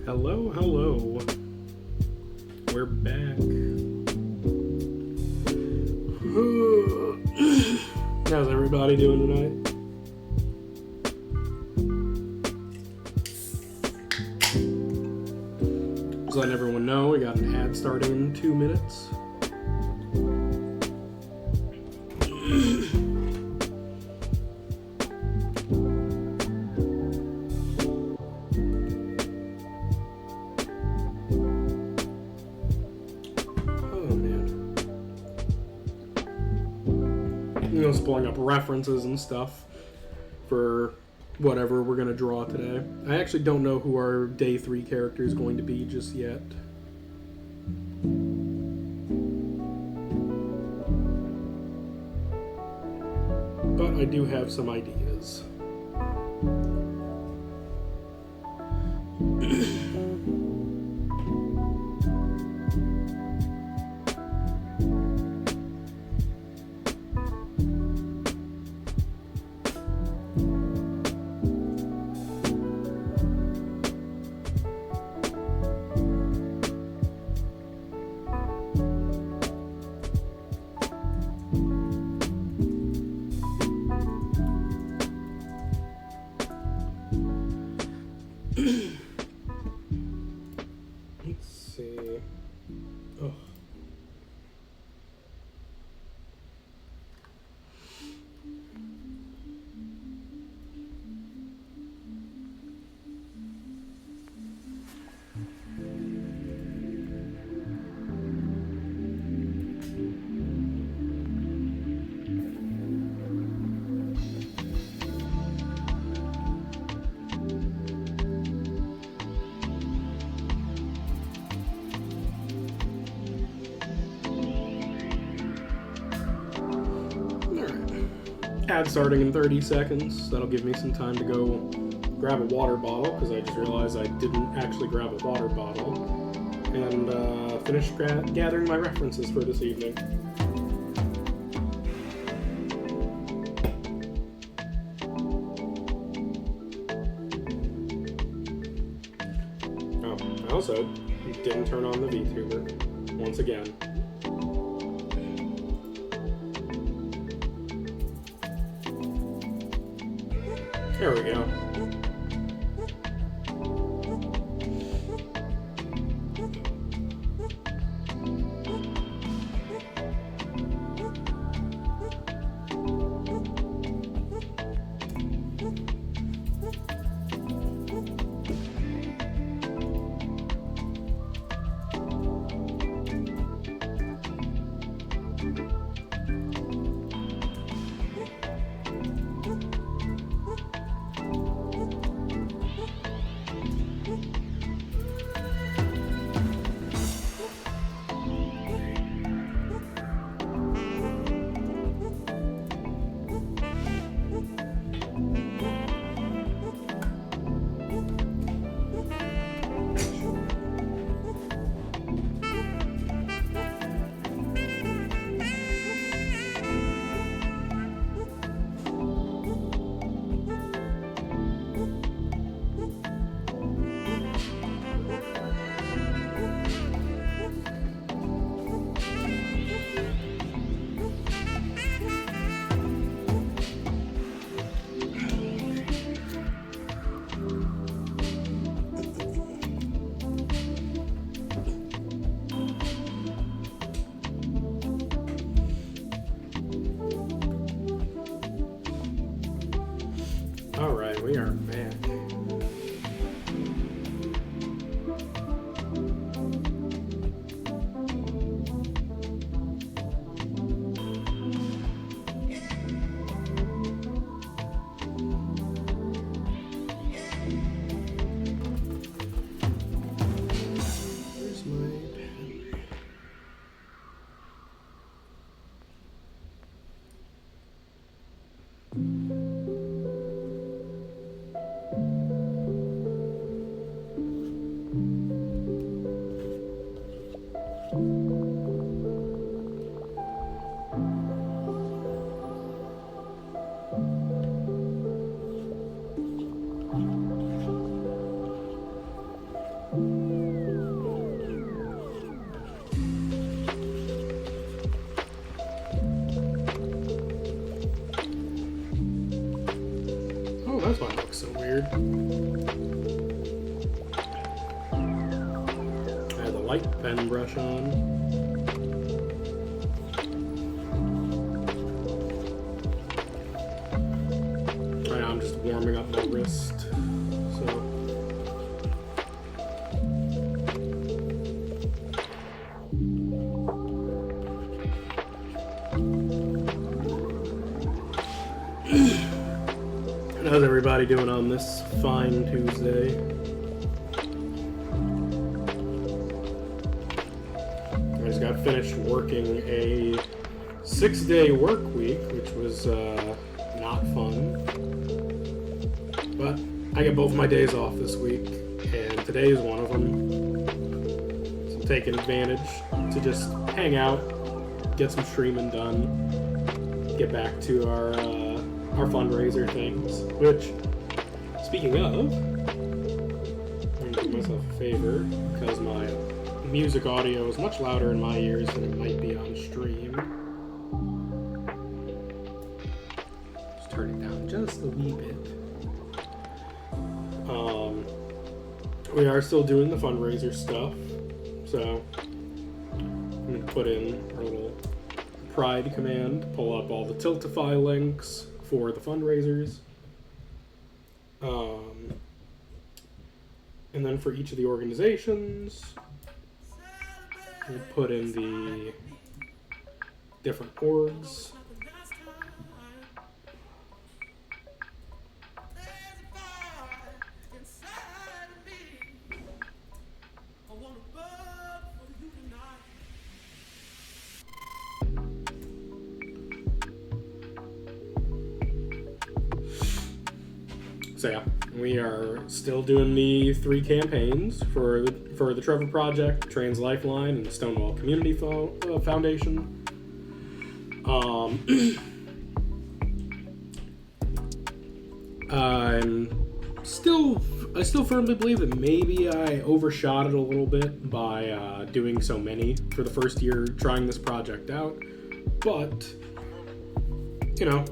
Hello, hello. We're back. How's everybody doing tonight? Just letting everyone know we got an ad starting in 2 minutes. Pulling up references and stuff for whatever we're going to draw today. I actually don't know who our day 3 character is going to be just yet. But I do have some ideas. Let's see. Oh. Ad starting in 30 seconds. That'll give me some time to go grab a water bottle, because I just realized I didn't actually grab a water bottle, and finish gathering my references for this evening. Oh, I also didn't turn on the VTuber once again. There we go. Alright, we are back. Where's my pen? Oh, that's why it looks so weird. I had the light pen brush on. I'm just warming up my wrist. So. How's everybody doing on this fine Tuesday? I just got finished working a 6-day work week, which was not fun. But I get both my days off this week, and today is one of them. So I'm taking advantage to just hang out, get some streaming done, get back to our fundraiser things, which, speaking of, I'm going to do myself a favor, because my music audio is much louder in my ears than it might be on stream. Just turn it down just a wee bit. We are still doing the fundraiser stuff, so I'm going to put in our little Pride command, pull up all the Tiltify links for the fundraisers, and then for each of the organizations, we'll put in the different orgs. So yeah, we are still doing the 3 campaigns for the Trevor Project, Trans Lifeline, and the Stonewall Community Foundation. I still firmly believe that maybe I overshot it a little bit by doing so many for the first year trying this project out, but you know,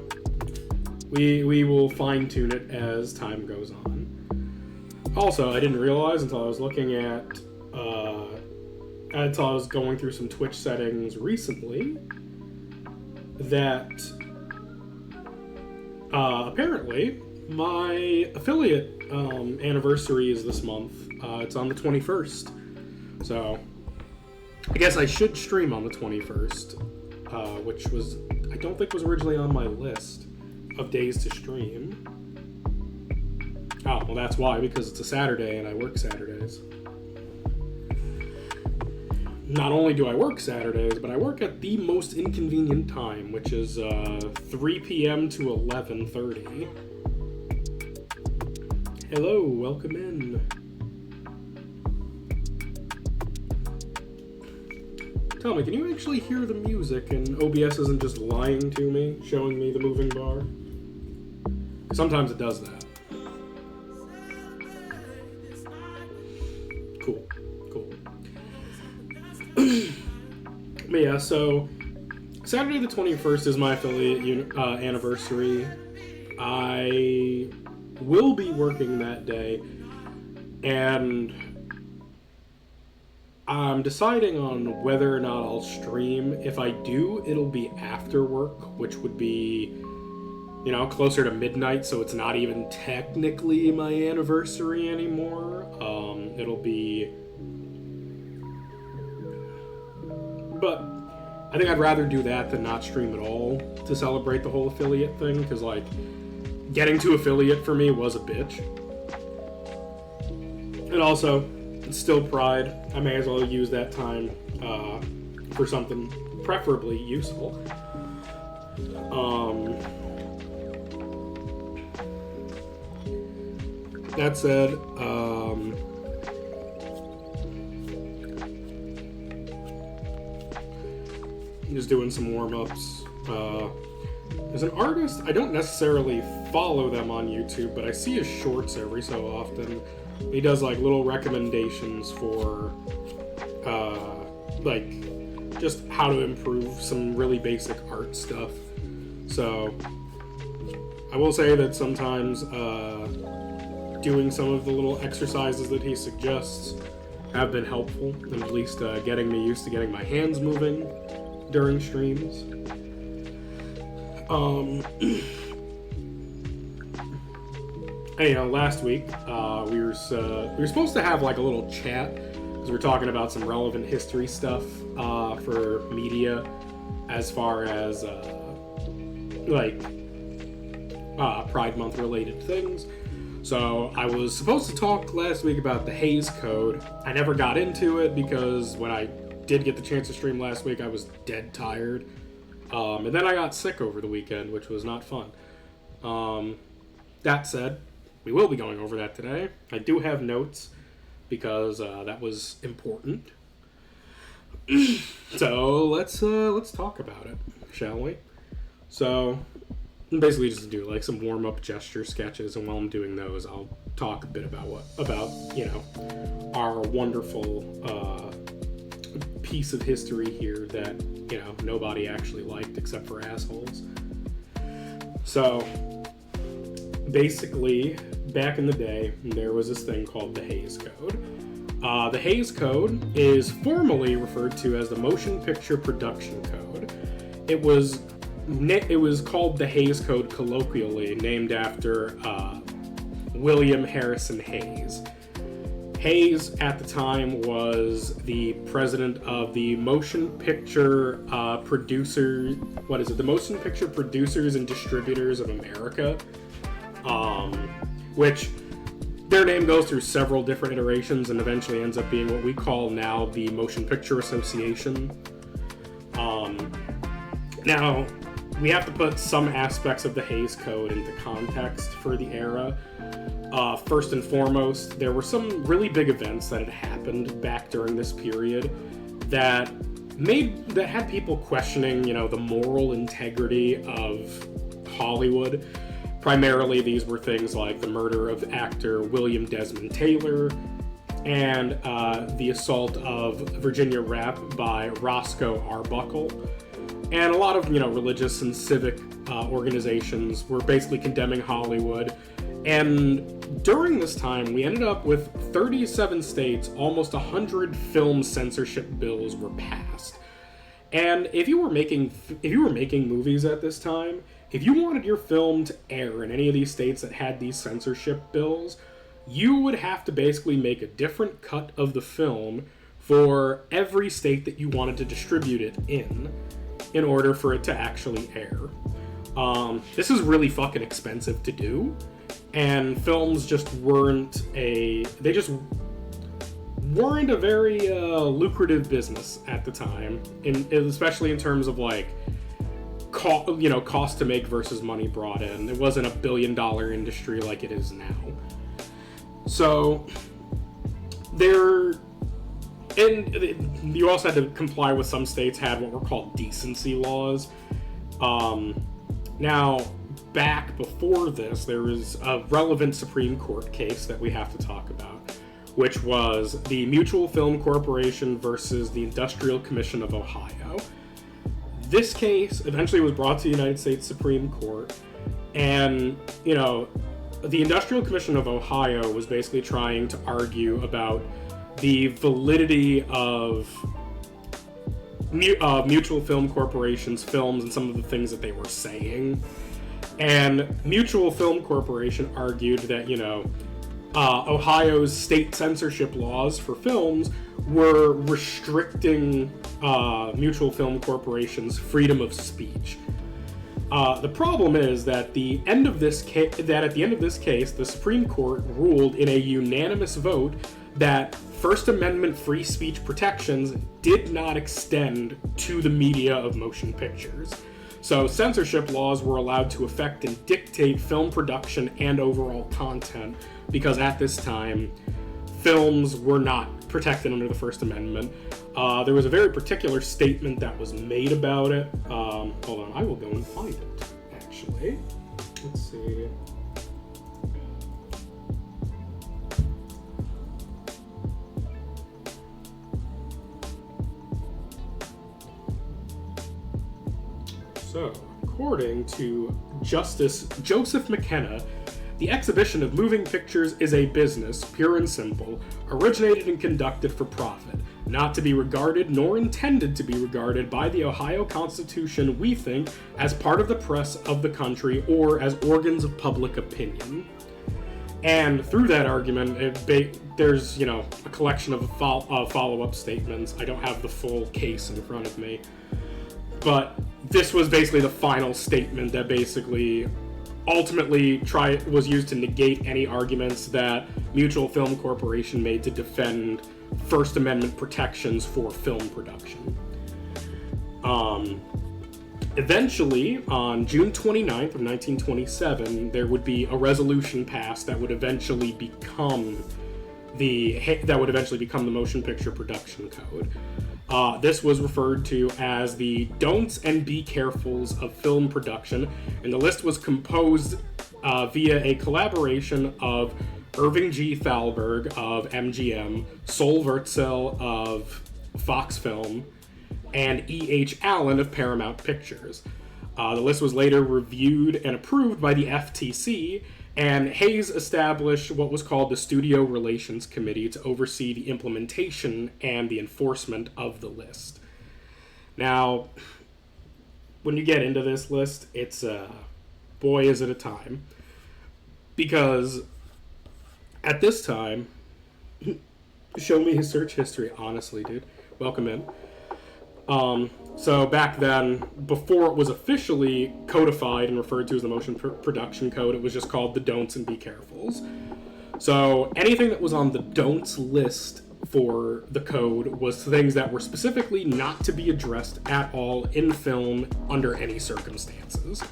we will fine tune it as time goes on. Also, I didn't realize until I was looking at until I was going through some Twitch settings recently that apparently my affiliate anniversary is this month. It's on the 21st. So I guess I should stream on the 21st, which I don't think was originally on my list of days to stream. Oh, well that's why, because it's a Saturday and I work Saturdays. Not only do I work Saturdays, but I work at the most inconvenient time, which is 3 p.m. to 11:30. Hello, welcome in. Tell me, can you actually hear the music and OBS isn't just lying to me, showing me the moving bar? Sometimes it does that. Cool. But yeah, so Saturday the 21st is my affiliate anniversary. I will be working that day, and I'm deciding on whether or not I'll stream. If I do, it'll be after work, which would be, closer to midnight, so it's not even technically my anniversary anymore. It'll be... But I think I'd rather do that than not stream at all to celebrate the whole affiliate thing, because, getting to affiliate for me was a bitch. And also, it's still Pride. I may as well use that time for something preferably useful. That said, I'm just doing some warm-ups. There's an artist, I don't necessarily follow them on YouTube, but I see his shorts every so often. He does little recommendations for just how to improve some really basic art stuff. So I will say that sometimes doing some of the little exercises that he suggests have been helpful, and at least getting me used to getting my hands moving during streams. Last week we were supposed to have a little chat because we're talking about some relevant history stuff for media, as far as Pride Month related things. So I was supposed to talk last week about the Hays Code. I never got into it because when I did get the chance to stream last week, I was dead tired. And then I got sick over the weekend, which was not fun. That said, we will be going over that today. I do have notes because that was important. So let's talk about it, shall we? So basically just do some warm-up gesture sketches, and while I'm doing those, I'll talk a bit about our wonderful piece of history here that nobody actually liked except for assholes. So basically, back in the day, there was this thing called the Hays Code. The Hays Code is formally referred to as the Motion Picture Production Code. It was called the Hays Code colloquially, named after William Harrison Hayes. Hayes, at the time, was the president of the Motion Picture the Motion Picture Producers and Distributors of America, which their name goes through several different iterations and eventually ends up being what we call now the Motion Picture Association. Now, we have to put some aspects of the Hays Code into context for the era. First and foremost, there were some really big events that had happened back during this period that had people questioning, the moral integrity of Hollywood. Primarily, these were things like the murder of actor William Desmond Taylor and the assault of Virginia Rep by Roscoe Arbuckle. And a lot of, religious and civic organizations were basically condemning Hollywood. And during this time, we ended up with 37 states, almost 100 film censorship bills were passed. And if you were making movies at this time, if you wanted your film to air in any of these states that had these censorship bills, you would have to basically make a different cut of the film for every state that you wanted to distribute it in order for it to actually air. This is really fucking expensive to do, and films just weren't a very lucrative business at the time, especially in terms of like cost to make versus money brought in. It wasn't $1 billion industry like it is now. So you also had to comply with, some states had what were called decency laws. Now, back before this, there was a relevant Supreme Court case that we have to talk about, which was the Mutual Film Corporation versus the Industrial Commission of Ohio. This case eventually was brought to the United States Supreme Court, and, the Industrial Commission of Ohio was basically trying to argue about the validity of Mutual Film Corporation's films and some of the things that they were saying. And Mutual Film Corporation argued that, Ohio's state censorship laws for films were restricting Mutual Film Corporation's freedom of speech. The problem is that at the end of this case, the Supreme Court ruled in a unanimous vote that First Amendment free speech protections did not extend to the media of motion pictures. So censorship laws were allowed to affect and dictate film production and overall content, because at this time, films were not protected under the First Amendment. There was a very particular statement that was made about it. Hold on, I will go and find it, actually. Let's see. So, according to Justice Joseph McKenna, the exhibition of moving pictures is a business, pure and simple, originated and conducted for profit, not to be regarded nor intended to be regarded by the Ohio Constitution, we think, as part of the press of the country or as organs of public opinion. And through that argument, there's, a collection of follow-up statements. I don't have the full case in front of me. But this was basically the final statement that basically ultimately was used to negate any arguments that Mutual Film Corporation made to defend First Amendment protections for film production. Eventually, on June 29th of 1927, there would be a resolution passed that would eventually become the Motion Picture Production Code. This was referred to as the Don'ts and Be Carefuls of Film Production, and the list was composed via a collaboration of Irving G. Thalberg of MGM, Sol Wurtzel of Fox Film, and E.H. Allen of Paramount Pictures. The list was later reviewed and approved by the FTC, and Hays established what was called the Studio Relations Committee to oversee the implementation and the enforcement of the list. Now, when you get into this list, it's boy is it a time. Because at this time, show me his search history, honestly, dude. Welcome in. So back then, before it was officially codified and referred to as the Motion Production Code, it was just called the Don'ts and Be Carefuls. So anything that was on the Don'ts list for the code was things that were specifically not to be addressed at all in film under any circumstances.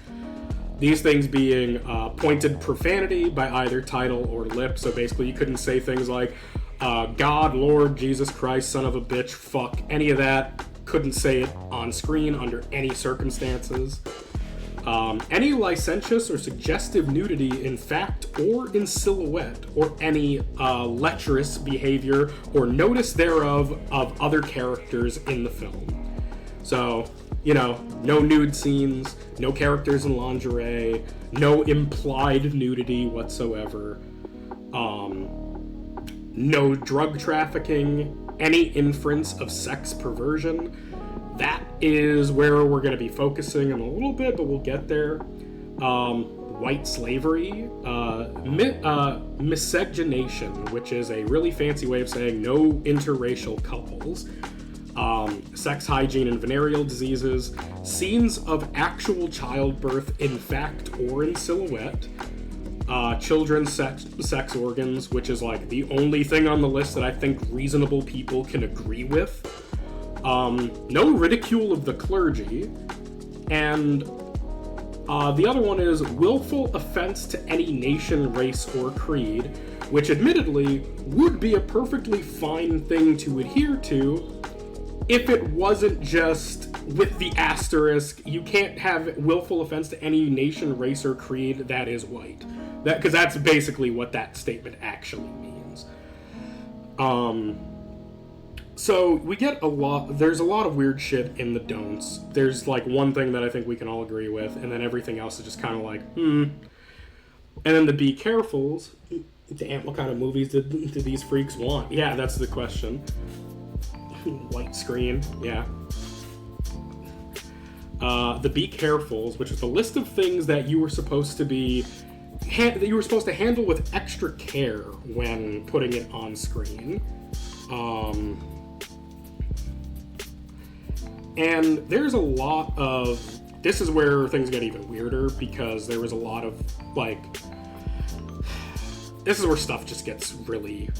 These things being pointed profanity by either title or lip, so basically you couldn't say things like, God, Lord, Jesus Christ, son of a bitch, fuck, any of that. Couldn't say it on screen under any circumstances. Any licentious or suggestive nudity in fact or in silhouette, or any lecherous behavior or notice thereof of other characters in the film. So, no nude scenes, no characters in lingerie, no implied nudity whatsoever, no drug trafficking, any inference of sex perversion. That is where we're going to be focusing in a little bit, but we'll get there. White slavery, miscegenation, which is a really fancy way of saying no interracial couples, sex hygiene and venereal diseases, scenes of actual childbirth in fact or in silhouette, children's sex organs, which is like the only thing on the list that I think reasonable people can agree with. No ridicule of the clergy, and the other one is willful offense to any nation, race, or creed, which admittedly would be a perfectly fine thing to adhere to if it wasn't just with the asterisk, you can't have willful offense to any nation, race, or creed that is white. Because that's basically what that statement actually means. So we get there's a lot of weird shit in the don'ts. There's like one thing that I think we can all agree with, and then everything else is just kind of like, And then the be carefuls. Damn, what kind of movies did these freaks want? Yeah, that's the question. White screen, yeah. The be carefuls, which is the list of things that you were supposed to handle with extra care when putting it on screen. And there's a lot of... This is where things get even weirder, because there was a lot of, this is where stuff just gets really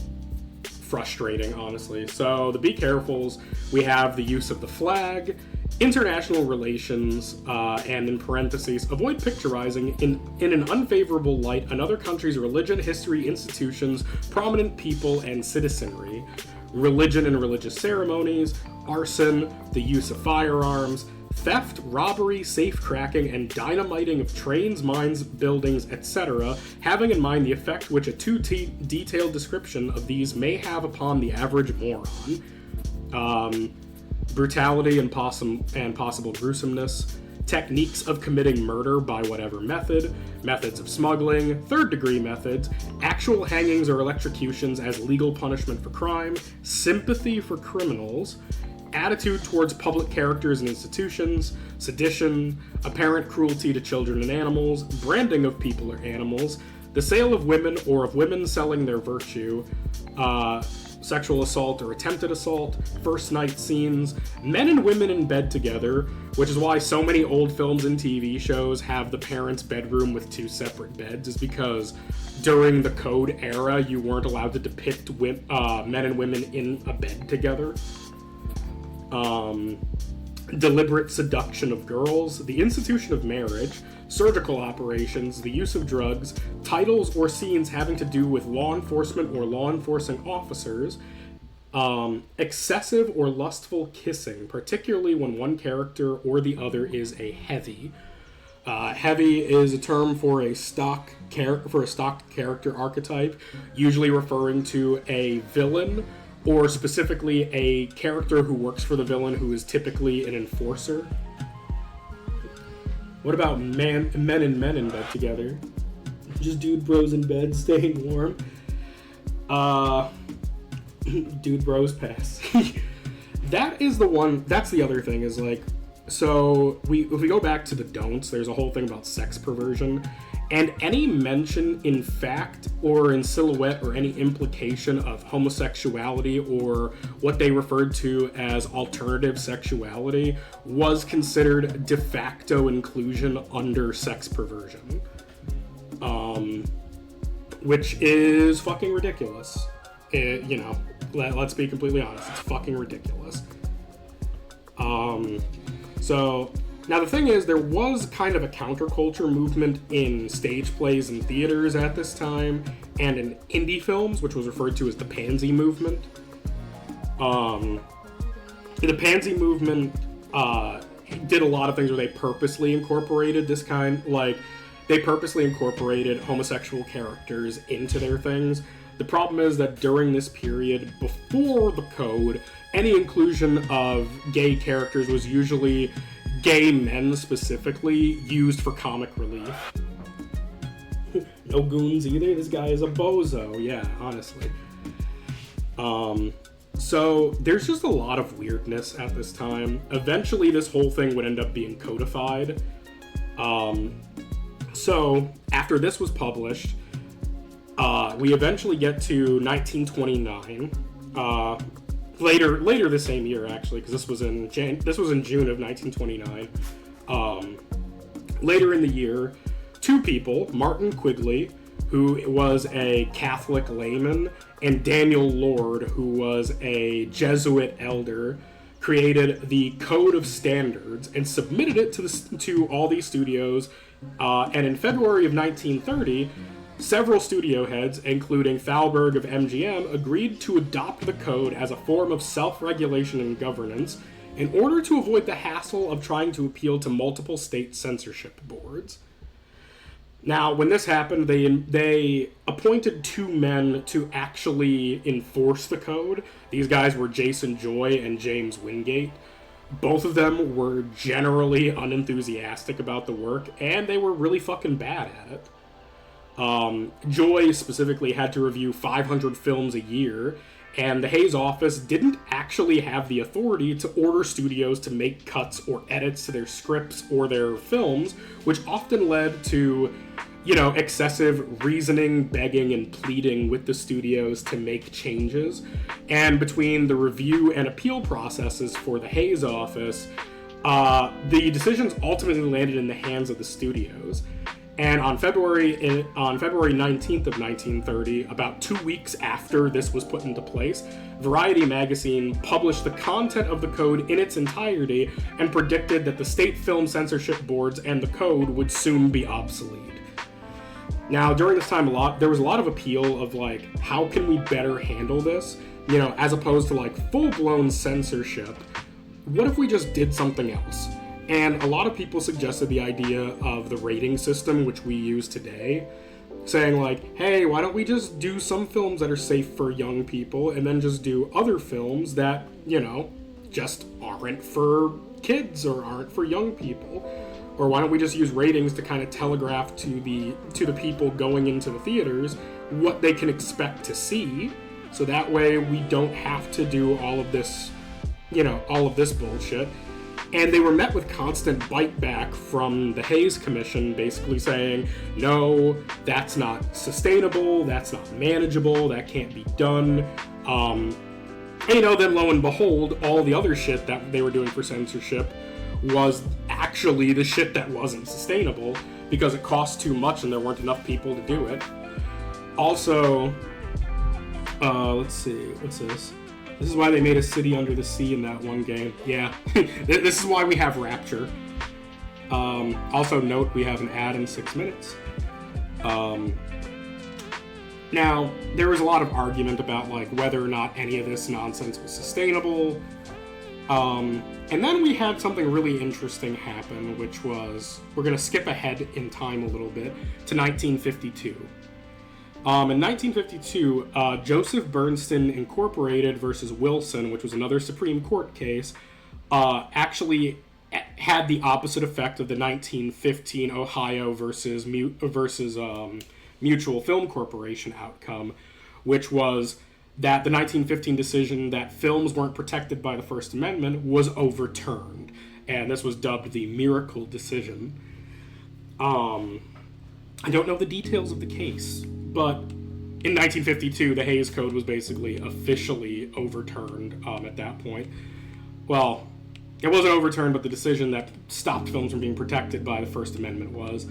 frustrating, honestly. So, the be carefuls, we have the use of the flag, international relations, and in parentheses, avoid picturizing in an unfavorable light another country's religion, history, institutions, prominent people, and citizenry, religion and religious ceremonies, arson, the use of firearms, theft, robbery, safe-cracking, and dynamiting of trains, mines, buildings, etc., having in mind the effect which a too detailed description of these may have upon the average moron, brutality and possible gruesomeness, techniques of committing murder by whatever method, methods of smuggling, third-degree methods, actual hangings or electrocutions as legal punishment for crime, sympathy for criminals, attitude towards public characters and institutions, sedition, apparent cruelty to children and animals, branding of people or animals, the sale of women or of women selling their virtue, sexual assault or attempted assault, first night scenes, men and women in bed together, which is why so many old films and TV shows have the parents' bedroom with two separate beds, is because during the Code era, you weren't allowed to depict men and women in a bed together. Deliberate seduction of girls, the institution of marriage, surgical operations, the use of drugs, titles or scenes having to do with law enforcement or law enforcing officers, excessive or lustful kissing, particularly when one character or the other is a heavy. Heavy is a term for a stock character archetype, usually referring to a villain, or specifically a character who works for the villain who is typically an enforcer. What about men and men in bed together? Just dude bros in bed staying warm. Dude bros pass. That's the other thing is like, so if we go back to the don'ts, there's a whole thing about sex perversion. And any mention in fact or in silhouette or any implication of homosexuality or what they referred to as alternative sexuality was considered de facto inclusion under sex perversion. Which is fucking ridiculous. Let's be completely honest. It's fucking ridiculous. So, now the thing is, there was kind of a counterculture movement in stage plays and theaters at this time, and in indie films, which was referred to as the Pansy movement. The Pansy movement did a lot of things where they purposely incorporated they purposely incorporated homosexual characters into their things. The problem is that during this period, before the code, any inclusion of gay characters was usually gay men specifically, used for comic relief. No goons either, this guy is a bozo, yeah, honestly. So there's just a lot of weirdness at this time. Eventually this whole thing would end up being codified. So after this was published, we eventually get to 1929. Later the same year, actually, because this was in June of 1929. Later in the year, two people, Martin Quigley, who was a Catholic layman, and Daniel Lord, who was a Jesuit elder, created the Code of Standards and submitted it to all these studios. And in February of 1930, several studio heads, including Thalberg of MGM, agreed to adopt the code as a form of self-regulation and governance in order to avoid the hassle of trying to appeal to multiple state censorship boards. Now, when this happened, they appointed two men to actually enforce the code. These guys were Jason Joy and James Wingate. Both of them were generally unenthusiastic about the work, and they were really fucking bad at it. Joy specifically had to review 500 films a year, and the Hayes office didn't actually have the authority to order studios to make cuts or edits to their scripts or their films, which often led to, excessive reasoning, begging, and pleading with the studios to make changes. And between the review and appeal processes for the Hayes office, the decisions ultimately landed in the hands of the studios. And on February 19th of 1930, about 2 weeks after this was put into place, Variety magazine published the content of the code in its entirety and predicted that the state film censorship boards and the code would soon be obsolete. Now, during this time, there was a lot of appeal of how can we better handle this? As opposed to full-blown censorship. What if we just did something else? And a lot of people suggested the idea of the rating system, which we use today, saying hey, why don't we just do some films that are safe for young people and then just do other films that, just aren't for kids or aren't for young people? Or why don't we just use ratings to kind of telegraph to the people going into the theaters what they can expect to see, so that way we don't have to do all of this bullshit. And they were met with constant bite back from the Hayes Commission, basically saying, no, that's not sustainable, that's not manageable, that can't be done. And, then lo and behold, all the other shit that they were doing for censorship was actually the shit that wasn't sustainable because it cost too much and there weren't enough people to do it. Also, let's see, what's this? This is why they made a city under the sea in that one game. Yeah, this is why we have Rapture. Also note, we have an ad in 6 minutes. Now, there was a lot of argument about whether or not any of this nonsense was sustainable. And then we had something really interesting happen, which was, we're going to skip ahead in time a little bit, to 1952. In 1952, Joseph Bernstein Incorporated versus Wilson, which was another Supreme Court case, actually had the opposite effect of the 1915 Ohio versus Mutual Film Corporation outcome, which was that the 1915 decision that films weren't protected by the First Amendment was overturned, and this was dubbed the Miracle Decision. I don't know the details of the case, but in 1952, the Hayes Code was basically officially overturned at that point. Well, it wasn't overturned, but the decision that stopped films from being protected by the First Amendment was.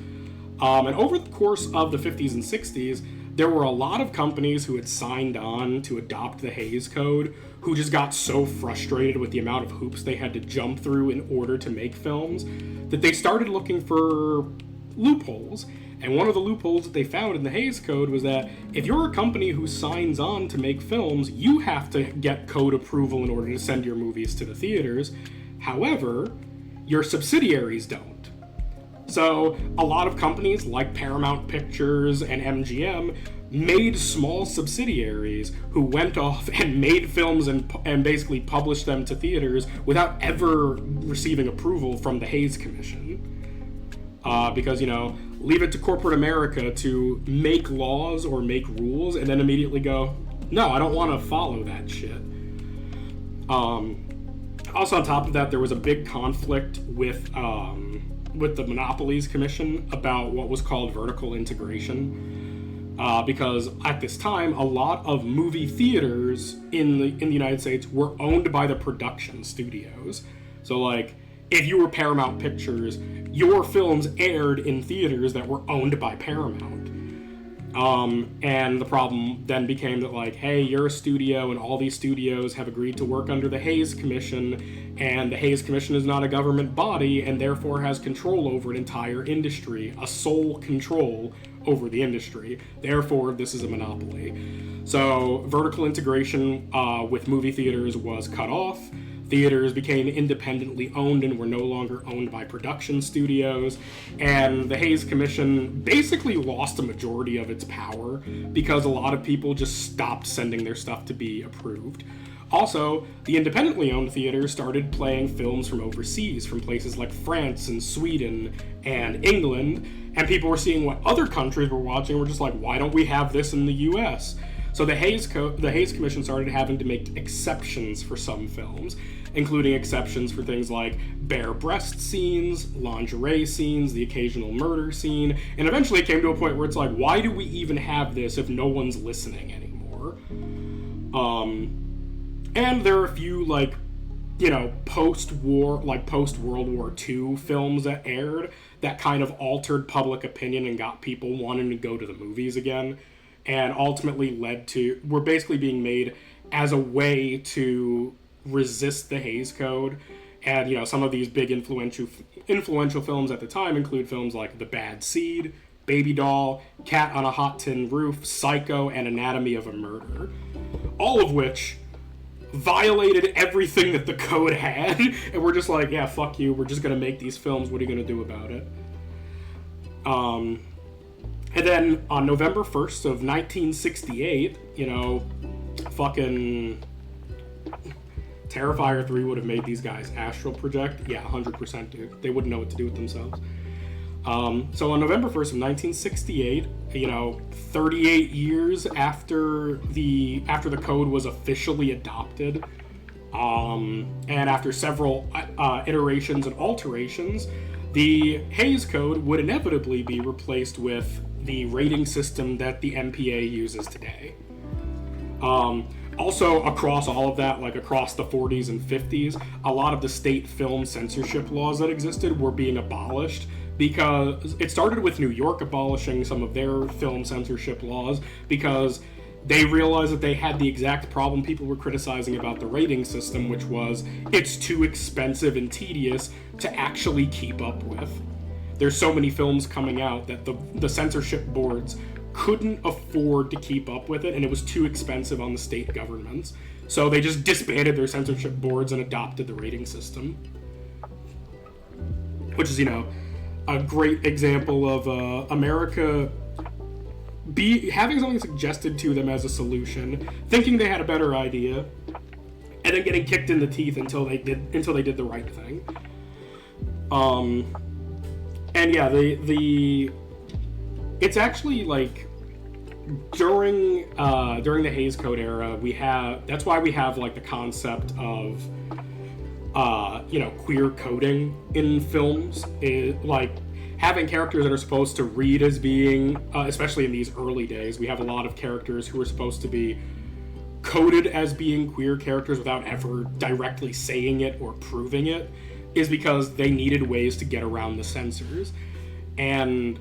And over the course of the 50s and 60s, there were a lot of companies who had signed on to adopt the Hays Code who just got so frustrated with the amount of hoops they had to jump through in order to make films that they started looking for loopholes. And one of the loopholes that they found in the Hays Code was that if you're a company who signs on to make films, you have to get code approval in order to send your movies to the theaters. However, your subsidiaries don't. So a lot of companies like Paramount Pictures and MGM made small subsidiaries who went off and made films and basically published them to theaters without ever receiving approval from the Hays Commission. Because, leave it to corporate America to make laws or make rules and then immediately go, no, I don't want to follow that shit. Also, on top of that, there was a big conflict with the Monopolies Commission about what was called vertical integration. Because at this time, a lot of movie theaters in the United States were owned by the production studios. So, like, if you were Paramount Pictures, your films aired in theaters that were owned by Paramount. And the problem then became that, like, hey, you're a studio, and all these studios have agreed to work under the Hays Commission, and the Hays Commission is not a government body, and therefore has control over an entire industry, a sole control over the industry. Therefore, this is a monopoly. So, vertical integration with movie theaters was cut off. Theaters became independently owned and were no longer owned by production studios, and the Hays Commission basically lost a majority of its power because a lot of people just stopped sending their stuff to be approved. Also, the independently owned theaters started playing films from overseas, from places like France and Sweden and England, and people were seeing what other countries were watching and were just like, why don't we have this in the US? So the Hays Commission started having to make exceptions for some films, including exceptions for things like bare breast scenes, lingerie scenes, the occasional murder scene, and eventually it came to a point where it's like, why do we even have this if no one's listening anymore? And there are a few, like, post-World War II films that aired that kind of altered public opinion and got people wanting to go to the movies again, and ultimately were basically being made as a way to resist the Hays Code. And, some of these big influential films at the time include films like The Bad Seed, Baby Doll, Cat on a Hot Tin Roof, Psycho, and Anatomy of a Murder. All of which violated everything that the code had, and we're just like, yeah, fuck you, we're just gonna make these films, what are you gonna do about it? And then on November 1st of 1968, fucking Terrifier 3 would have made these guys astral project. Yeah, 100%, dude. They wouldn't know what to do with themselves. So on November 1st of 1968, 38 years after the code was officially adopted, and after several iterations and alterations, the Hays Code would inevitably be replaced with the rating system that the MPA uses today. Also, across all of that, like across the 40s and 50s, a lot of the state film censorship laws that existed were being abolished, because it started with New York abolishing some of their film censorship laws because they realized that they had the exact problem people were criticizing about the rating system, which was it's too expensive and tedious to actually keep up with. There's so many films coming out that the censorship boards couldn't afford to keep up with it, and it was too expensive on the state governments. So they just disbanded their censorship boards and adopted the rating system. Which is, a great example of America having something suggested to them as a solution, thinking they had a better idea, and then getting kicked in the teeth until they did the right thing. And yeah, it's actually like during the Hays Code era, that's why we have like the concept of queer coding in films, like having characters that are supposed to read as being, especially in these early days, we have a lot of characters who are supposed to be coded as being queer characters without ever directly saying it or proving it, is because they needed ways to get around the censors. And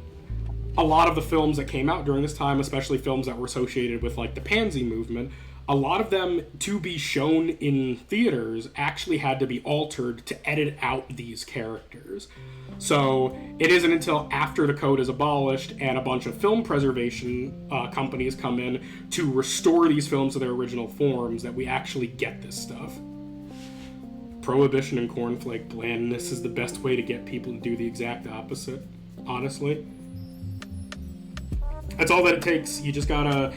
a lot of the films that came out during this time, especially films that were associated with like the pansy movement, a lot of them to be shown in theaters actually had to be altered to edit out these characters. So it isn't until after the code is abolished and a bunch of film preservation companies come in to restore these films to their original forms that we actually get this stuff. Prohibition and cornflake blandness is the best way to get people to do the exact opposite, honestly. That's all that it takes. You gotta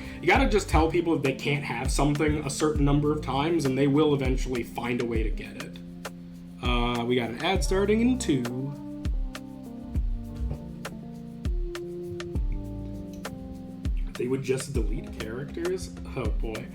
just tell people that they can't have something a certain number of times, and they will eventually find a way to get it. We got an ad starting in 2. They would just delete characters? Oh boy.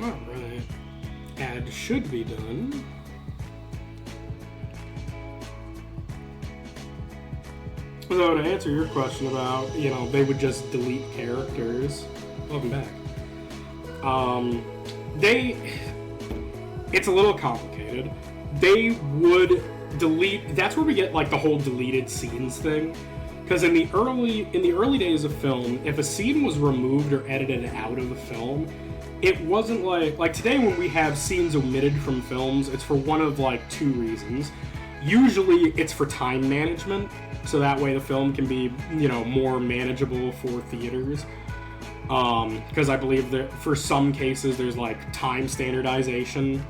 Alright. Ad should be done. So to answer your question about, they would just delete characters. Welcome back. It's a little complicated. They would delete, that's where we get like the whole deleted scenes thing. Because in the early days of film, if a scene was removed or edited out of the film, it wasn't like today when we have scenes omitted from films, it's for one of like 2 reasons. Usually it's for time management, so that way the film can be, more manageable for theaters. Because I believe that for some cases there's like time standardization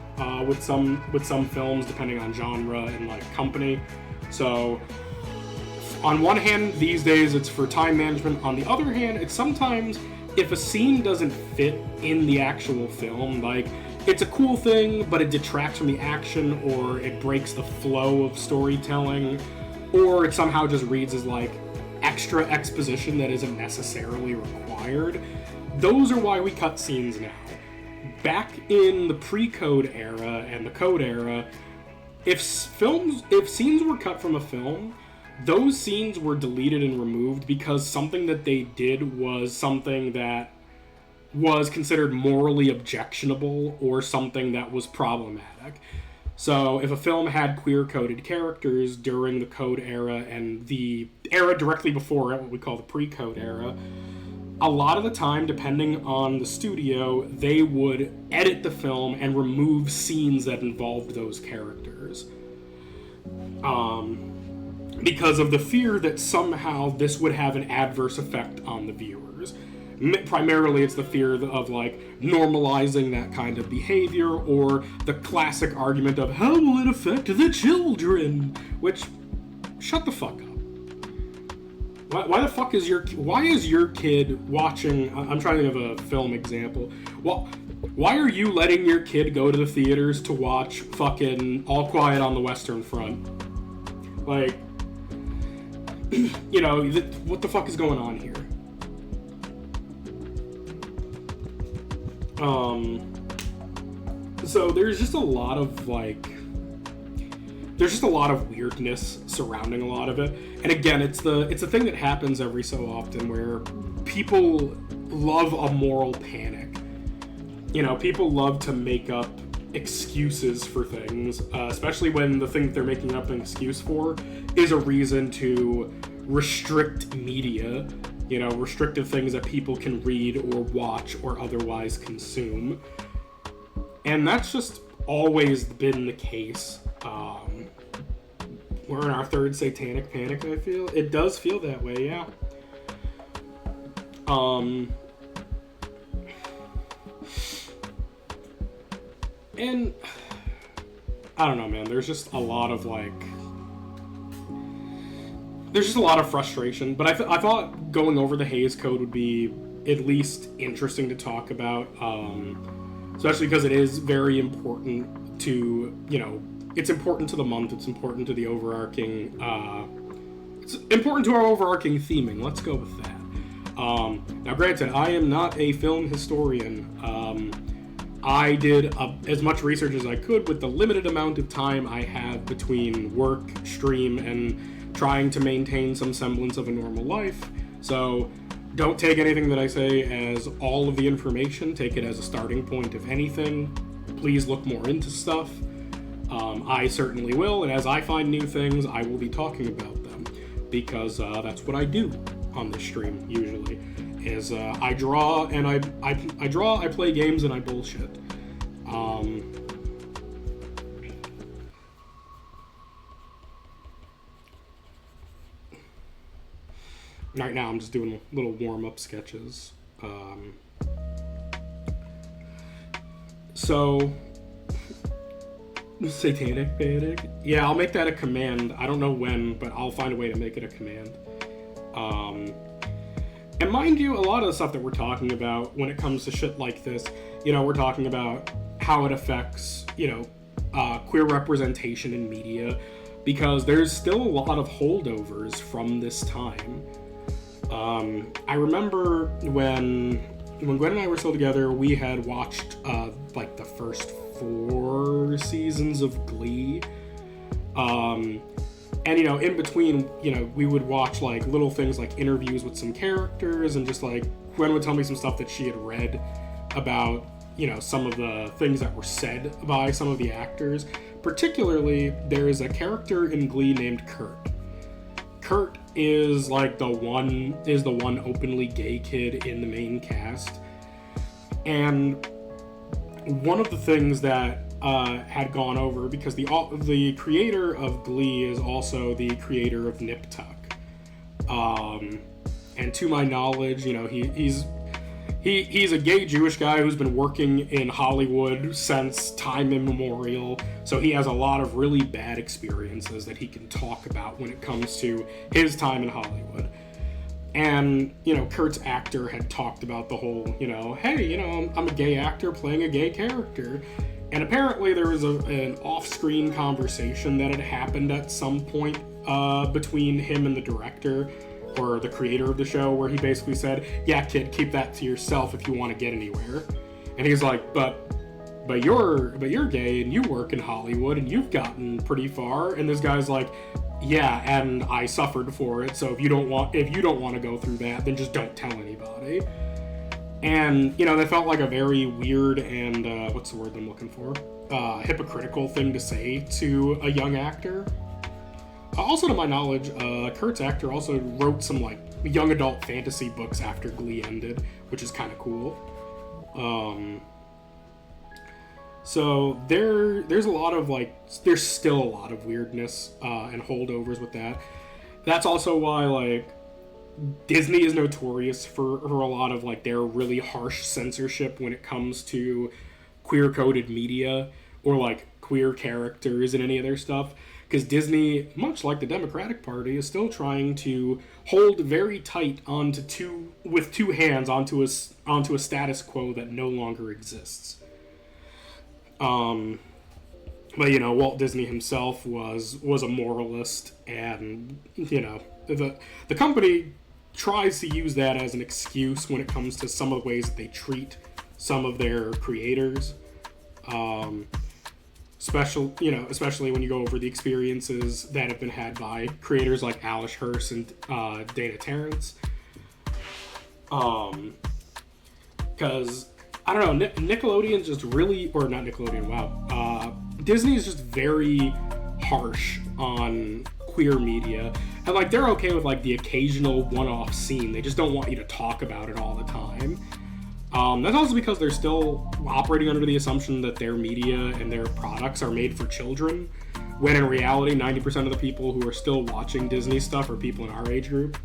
with some films depending on genre and like company. So on one hand, these days it's for time management. On the other hand, it's sometimes if a scene doesn't fit in the actual film, like it's a cool thing, but it detracts from the action, or it breaks the flow of storytelling, or it somehow just reads as like extra exposition that isn't necessarily required. Those are why we cut scenes now. Back in the pre-code era and the code era, if scenes were cut from a film, those scenes were deleted and removed because something that they did was something that was considered morally objectionable or something that was problematic. So if a film had queer-coded characters during the Code era and the era directly before it, what we call the pre-Code era, a lot of the time, depending on the studio, they would edit the film and remove scenes that involved those characters. Because of the fear that somehow this would have an adverse effect on the viewers. Primarily, it's the fear of, like, normalizing that kind of behavior, or the classic argument of, how will it affect the children? Which, shut the fuck up. Why the fuck is why is your kid watching, I'm trying to think of a film example. Well, why are you letting your kid go to the theaters to watch fucking All Quiet on the Western Front? Like, you know, what the fuck is going on here? So there's just a lot of, like, there's just a lot of weirdness surrounding a lot of it. And again, it's a thing that happens every so often where people love a moral panic. You know, people love to make up excuses for things, especially when the thing that they're making up an excuse for is a reason to restrict media, you know, restrictive things that people can read or watch or otherwise consume. And that's just always been the case. We're in our third satanic panic, I feel. It does feel that way, yeah. And I don't know, man. There's just a lot of, like, there's just a lot of frustration. But I thought going over the Hays Code would be at least interesting to talk about, especially because it is very important to, you know, it's important to the month. It's important to the overarching. It's important to our overarching theming. Let's go with that. Now, granted, I am not a film historian. I did as much research as I could with the limited amount of time I have between work, stream, and trying to maintain some semblance of a normal life. So don't take anything that I say as all of the information. Take it as a starting point, if anything. Please look more into stuff. I certainly will, and as I find new things, I will be talking about them, because that's what I do on this stream, usually. Is I draw, and I draw, I play games, and I bullshit. Right now I'm just doing little warm-up sketches. So, satanic panic? Yeah, I'll make that a command. I don't know when, but I'll find a way to make it a command. And mind you, a lot of the stuff that we're talking about when it comes to shit like this, you know, we're talking about how it affects, you know, queer representation in media, because there's still a lot of holdovers from this time. I remember when Gwen and I were still together, we had watched, like, the first 4 seasons of Glee. And, you know, in between, you know, we would watch, like, little things like interviews with some characters, and just, like, Gwen would tell me some stuff that she had read about, you know, some of the things that were said by some of the actors. Particularly, there is a character in Glee named Kurt. Kurt is, like, the one openly gay kid in the main cast. And one of the things that had gone over, because the creator of Glee is also the creator of Nip Tuck, and to my knowledge, you know, he's a gay Jewish guy who's been working in Hollywood since time immemorial, so he has a lot of really bad experiences that he can talk about when it comes to his time in Hollywood. And, you know, Kurt's actor had talked about the whole, you know, hey, you know, I'm a gay actor playing a gay character. And apparently there was an off-screen conversation that had happened at some point between him and the director, or the creator of the show, where he basically said, yeah, kid, keep that to yourself if you want to get anywhere. And he's like, but you're gay and you work in Hollywood and you've gotten pretty far. And this guy's like, yeah, and I suffered for it, so if you don't want to go through that, then just don't tell anybody. And, you know, they felt like a very weird and, what's the word I'm looking for? Hypocritical thing to say to a young actor. Also, to my knowledge, Kurt's actor also wrote some, like, young adult fantasy books after Glee ended, which is kind of cool. So there's a lot of, like, there's still a lot of weirdness and holdovers with that. That's also why, like, Disney is notorious for a lot of, like, their really harsh censorship when it comes to queer-coded media or, like, queer characters in any of their stuff. Because Disney, much like the Democratic Party, is still trying to hold very tight with two hands onto a status quo that no longer exists. But, you know, Walt Disney himself was a moralist, and, you know, the company tries to use that as an excuse when it comes to some of the ways that they treat some of their creators. Especially when you go over the experiences that have been had by creators like Alice Hurst and Dana Terrence. Because, I don't know, Nickelodeon's just really, or not Nickelodeon, wow. Disney is just very harsh on queer media. And, like, they're okay with, like, the occasional one-off scene. They just don't want you to talk about it all the time. That's also because they're still operating under the assumption that their media and their products are made for children, when in reality, 90% of the people who are still watching Disney stuff are people in our age group.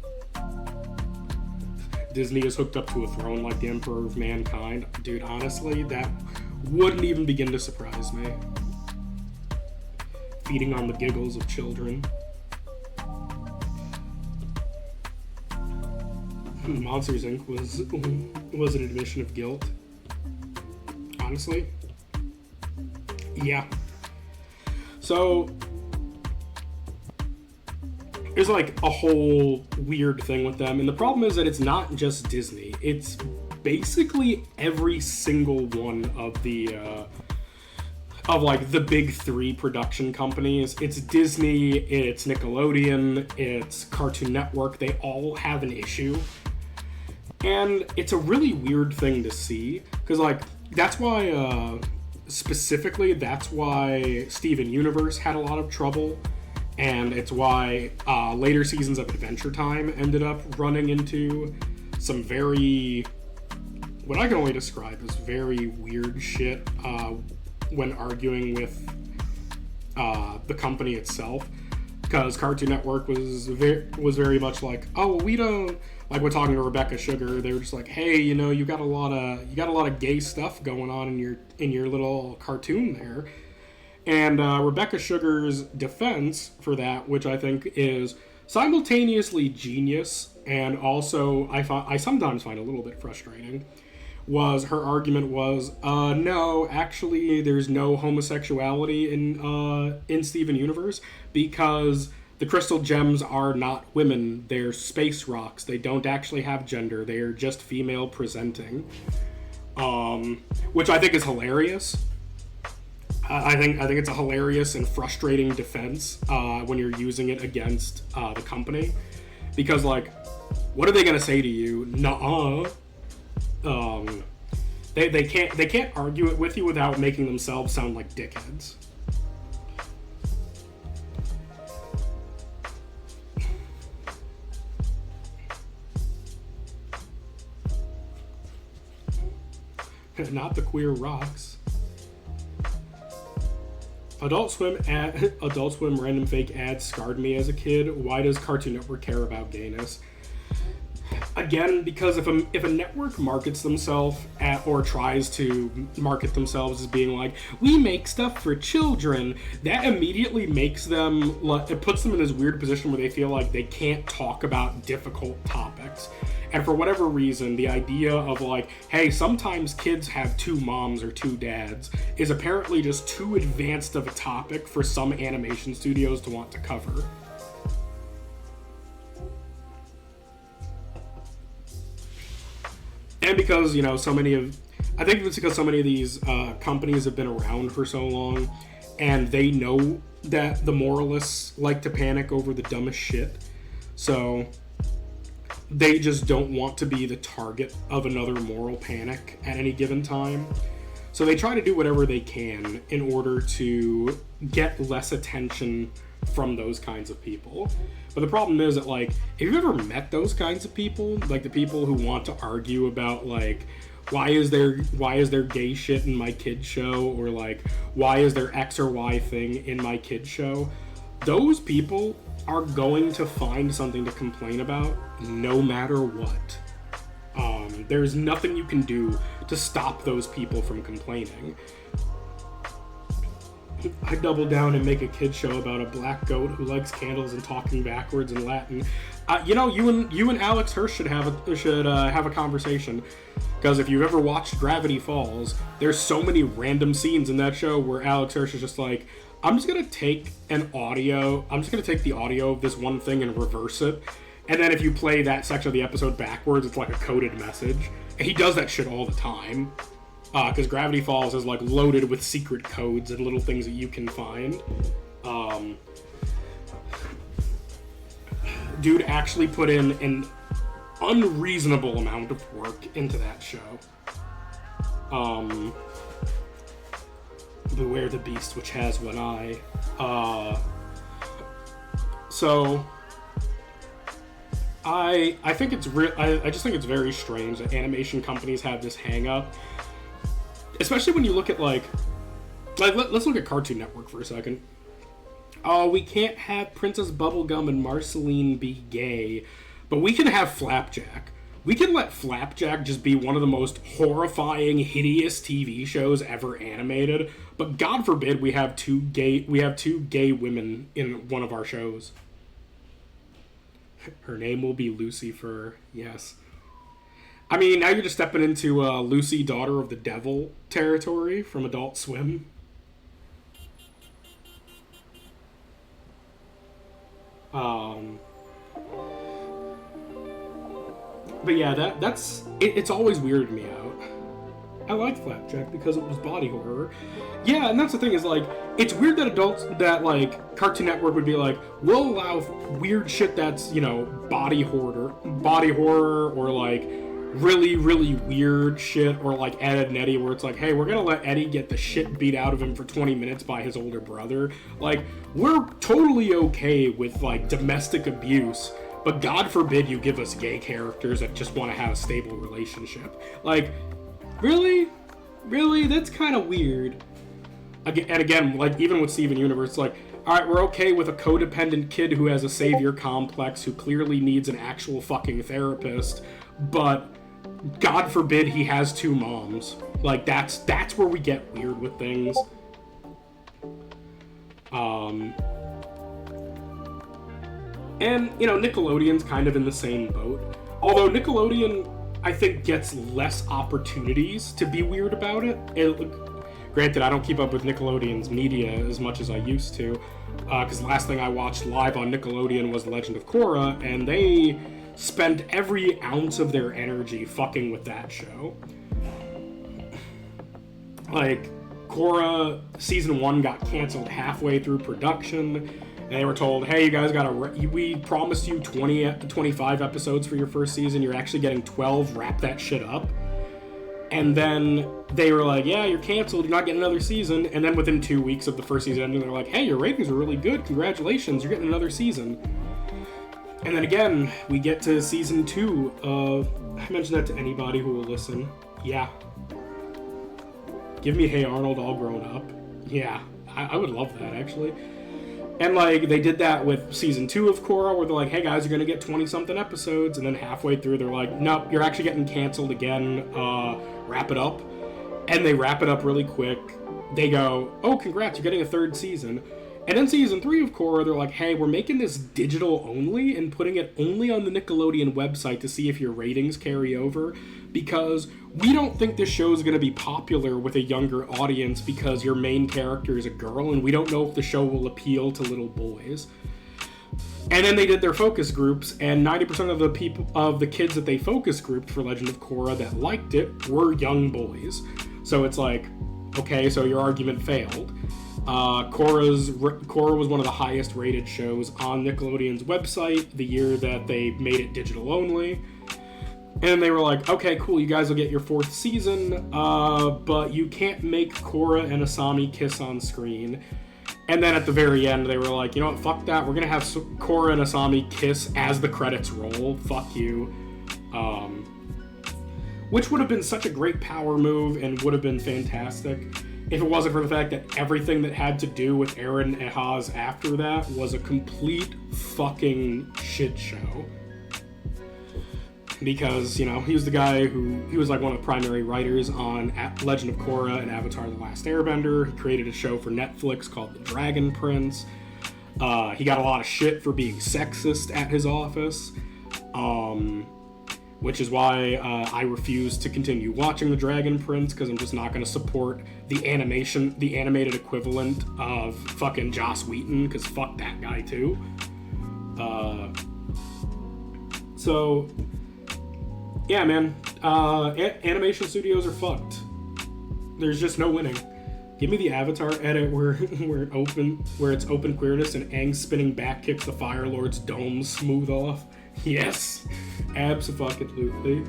Disney is hooked up to a throne like the Emperor of Mankind. Dude, honestly, that wouldn't even begin to surprise me. Feeding on the giggles of children. Monsters, Inc. was an admission of guilt. Honestly. Yeah. So, there's, like, a whole weird thing with them. And the problem is that it's not just Disney. It's basically every single one of the big three production companies. It's Disney, it's Nickelodeon, it's Cartoon Network. They all have an issue. And it's a really weird thing to see, because, like, that's why, specifically, that's why Steven Universe had a lot of trouble, and it's why later seasons of Adventure Time ended up running into some very, what I can only describe as very weird shit when arguing with the company itself, because Cartoon Network was very much like, oh, well, we don't. Like, we're talking to Rebecca Sugar, they were just like, hey, you know, you got a lot of gay stuff going on in your little cartoon there. And Rebecca Sugar's defense for that, which I think is simultaneously genius and also I sometimes find a little bit frustrating, was her argument was, no, actually, there's no homosexuality in Steven Universe, because the crystal gems are not women, they're space rocks. They don't actually have gender, they are just female presenting. Which I think is hilarious. I think it's a hilarious and frustrating defense when you're using it against the company. Because, like, what are they gonna say to you? Nuh-uh. They can't argue it with you without making themselves sound like dickheads. Not the queer rocks. Adult Swim random fake ads scarred me as a kid. Why does Cartoon Network care about gayness? Again, because if a network markets themselves or tries to market themselves as being like, we make stuff for children, that immediately makes them, it puts them in this weird position where they feel like they can't talk about difficult topics. And for whatever reason, the idea of, like, hey, sometimes kids have two moms or two dads is apparently just too advanced of a topic for some animation studios to want to cover. And because, you know, I think it's because so many of these companies have been around for so long, and they know that the moralists like to panic over the dumbest shit. So they just don't want to be the target of another moral panic at any given time. So they try to do whatever they can in order to get less attention from those kinds of people. But the problem is that, like, if you've ever met those kinds of people, like the people who want to argue about, like, why is there gay shit in my kid's show, or like, why is there X or Y thing in my kid's show, those people are going to find something to complain about no matter what. There's nothing you can do to stop those people from complaining. I double down and make a kid show about a black goat who likes candles and talking backwards in Latin. You and Alex Hirsch should have a conversation, because if you've ever watched Gravity Falls, there's so many random scenes in that show where Alex Hirsch is just like, I'm just gonna take the audio of this one thing and reverse it, and then if you play that section of the episode backwards, it's like a coded message. And he does that shit all the time. Because Gravity Falls is like loaded with secret codes and little things that you can find. Dude actually put in an unreasonable amount of work into that show. Beware the beast which has one eye. So I think it's I just think it's very strange that animation companies have this hang up. Especially when you look at, like let's look at Cartoon Network for a second. Oh, we can't have Princess Bubblegum and Marceline be gay, but we can have Flapjack. We can let Flapjack just be one of the most horrifying, hideous TV shows ever animated, but God forbid we have two gay women in one of our shows. Her name will be Lucifer, yes. I mean, now you're just stepping into Lucy, Daughter of the Devil territory from Adult Swim. But yeah, it's always weirded me out. I like Flapjack because it was body horror. Yeah, and that's the thing is, like, it's weird that like Cartoon Network would be like, we'll allow weird shit that's, you know, body horror, or like really, really weird shit, or like Ed, and Eddie, where it's like, hey, we're gonna let Eddie get the shit beat out of him for 20 minutes by his older brother. Like, we're totally okay with, like, domestic abuse, but God forbid you give us gay characters that just want to have a stable relationship. Like, really? That's kind of weird. And again, like, even with Steven Universe, like, alright, we're okay with a codependent kid who has a savior complex who clearly needs an actual fucking therapist, but God forbid he has two moms. Like, that's where we get weird with things. And, you know, Nickelodeon's kind of in the same boat. Although Nickelodeon, I think, gets less opportunities to be weird about it. Granted, I don't keep up with Nickelodeon's media as much as I used to, because the last thing I watched live on Nickelodeon was Legend of Korra, and they spent every ounce of their energy fucking with that show. Like, Korra Season 1 got canceled halfway through production, and they were told, hey, you guys we promised you 20 to 25 episodes for your first season, you're actually getting 12, wrap that shit up. And then they were like, yeah, you're canceled, you're not getting another season. And then within 2 weeks of the first season ending, they're like, hey, your ratings are really good, congratulations, you're getting another season. And then again, we get to Season 2 of, I mentioned that to anybody who will listen, yeah. Give me Hey Arnold all grown up. Yeah, I would love that, actually. And, like, they did that with Season 2 of Korra, where they're like, hey guys, you're gonna get 20-something episodes, and then halfway through they're like, nope, you're actually getting canceled again, wrap it up. And they wrap it up really quick. They go, oh, congrats, you're getting a third season. And then Season 3 of Korra, they're like, hey, we're making this digital only and putting it only on the Nickelodeon website to see if your ratings carry over, because we don't think this show is going to be popular with a younger audience because your main character is a girl, and we don't know if the show will appeal to little boys. And then they did their focus groups, and 90% of the kids that they focus grouped for Legend of Korra that liked it were young boys. So it's like, okay, so your argument failed. Korra was one of the highest rated shows on Nickelodeon's website the year that they made it digital only. And they were like, okay, cool, you guys will get your 4th season, but you can't make Korra and Asami kiss on screen. And then at the very end, they were like, you know what, fuck that, we're gonna have Korra and Asami kiss as the credits roll, fuck you. Which would have been such a great power move and would have been fantastic if it wasn't for the fact that everything that had to do with Eren Ehaz after that was a complete fucking shit show. Because, you know, he was the guy he was like one of the primary writers on Legend of Korra and Avatar The Last Airbender. He created a show for Netflix called The Dragon Prince. He got a lot of shit for being sexist at his office. Which is why I refuse to continue watching The Dragon Prince, because I'm just not going to support the animated equivalent of fucking Joss Whedon, because fuck that guy too. So, yeah, man, animation studios are fucked. There's just no winning. Give me the Avatar edit where it's open queerness and Aang spinning back kicks the Fire Lord's dome smooth off. Yes, abso-fucking-lutely.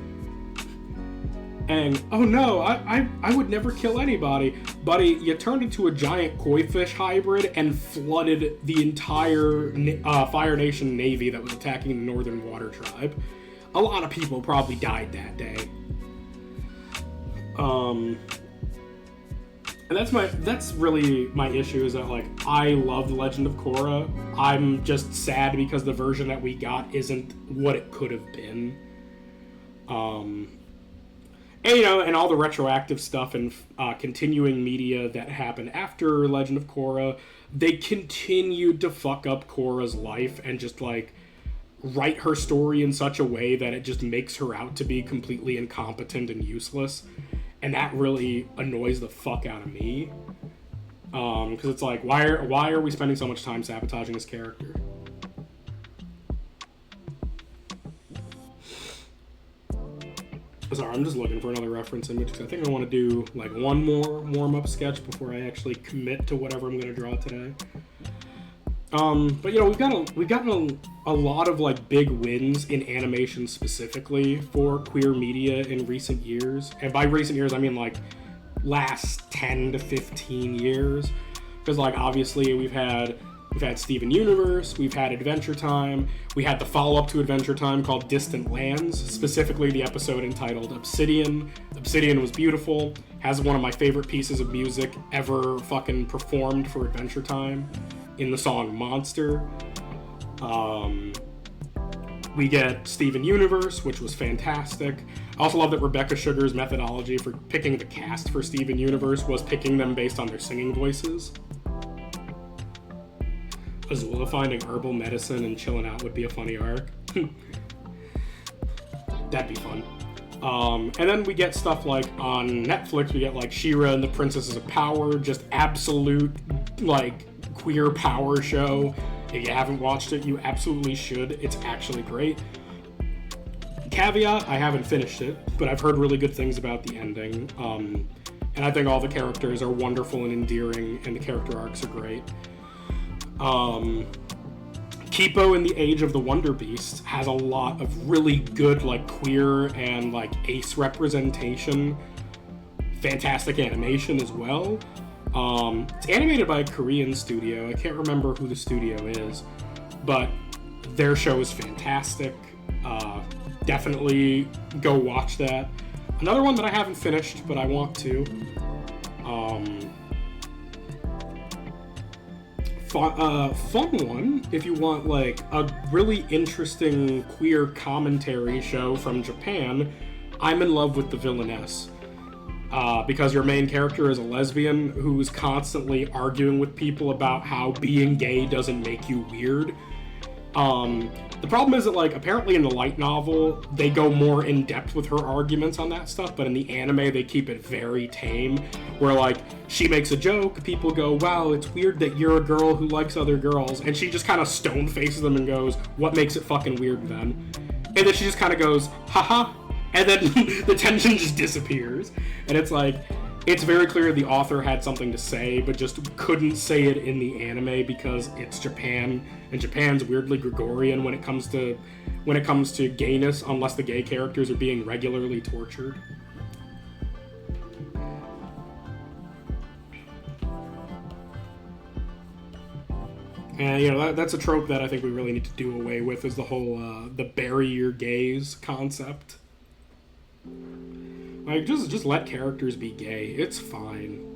And, oh no, I would never kill anybody. Buddy, you turned into a giant koi fish hybrid and flooded the entire Fire Nation Navy that was attacking the Northern Water Tribe. A lot of people probably died that day. And that's really my issue, is that, like, I love The Legend of Korra. I'm just sad because the version that we got isn't what it could have been. And, you know, and all the retroactive stuff and continuing media that happened after Legend of Korra, they continued to fuck up Korra's life and just, like, write her story in such a way that it just makes her out to be completely incompetent and useless. And that really annoys the fuck out of me. Because it's like, why are we spending so much time sabotaging this character? Sorry, I'm just looking for another reference image, because I think I want to do like one more warm-up sketch before I actually commit to whatever I'm going to draw today. But, you know, we've gotten a lot of, like, big wins in animation specifically for queer media in recent years. And by recent years, I mean, like, last 10 to 15 years. Because, like, obviously we've had Steven Universe, we've had Adventure Time, we had the follow-up to Adventure Time called Distant Lands, specifically the episode entitled Obsidian. Obsidian was beautiful, has one of my favorite pieces of music ever fucking performed for Adventure Time in the song Monster. We get Steven Universe, which was fantastic. I also love that Rebecca Sugar's methodology for picking the cast for Steven Universe was picking them based on their singing voices. Azula finding herbal medicine and chilling out would be a funny arc. That'd be fun. And then we get stuff like on Netflix, we get like She-Ra and the Princesses of Power, just absolute, like, queer power show. If you haven't watched it, you absolutely should. It's actually great. Caveat, I haven't finished it, but I've heard really good things about the ending. And I think all the characters are wonderful and endearing, and the character arcs are great. Kipo in the Age of the Wonder Beast has a lot of really good, like, queer and, like, ace representation. Fantastic animation as well. It's animated by a Korean studio. I can't remember who the studio is, but their show is fantastic. Definitely go watch that. Another one that I haven't finished, but I want to. Fun one, if you want, like, a really interesting queer commentary show from Japan, I'm in Love with the Villainess. Because your main character is a lesbian who's constantly arguing with people about how being gay doesn't make you weird. The problem is that, like, apparently in the light novel, they go more in depth with her arguments on that stuff, but in the anime, they keep it very tame, where, like, she makes a joke, people go, wow, it's weird that you're a girl who likes other girls, and she just kind of stone faces them and goes, what makes it fucking weird then? And then she just kind of goes, haha, and then the tension just disappears. And it's like, it's very clear the author had something to say, but just couldn't say it in the anime because it's Japan, and Japan's weirdly Gregorian when it comes to gayness, unless the gay characters are being regularly tortured. And, you know, that's a trope that I think we really need to do away with, is the whole, the bury your gays concept. Like, just let characters be gay. It's fine.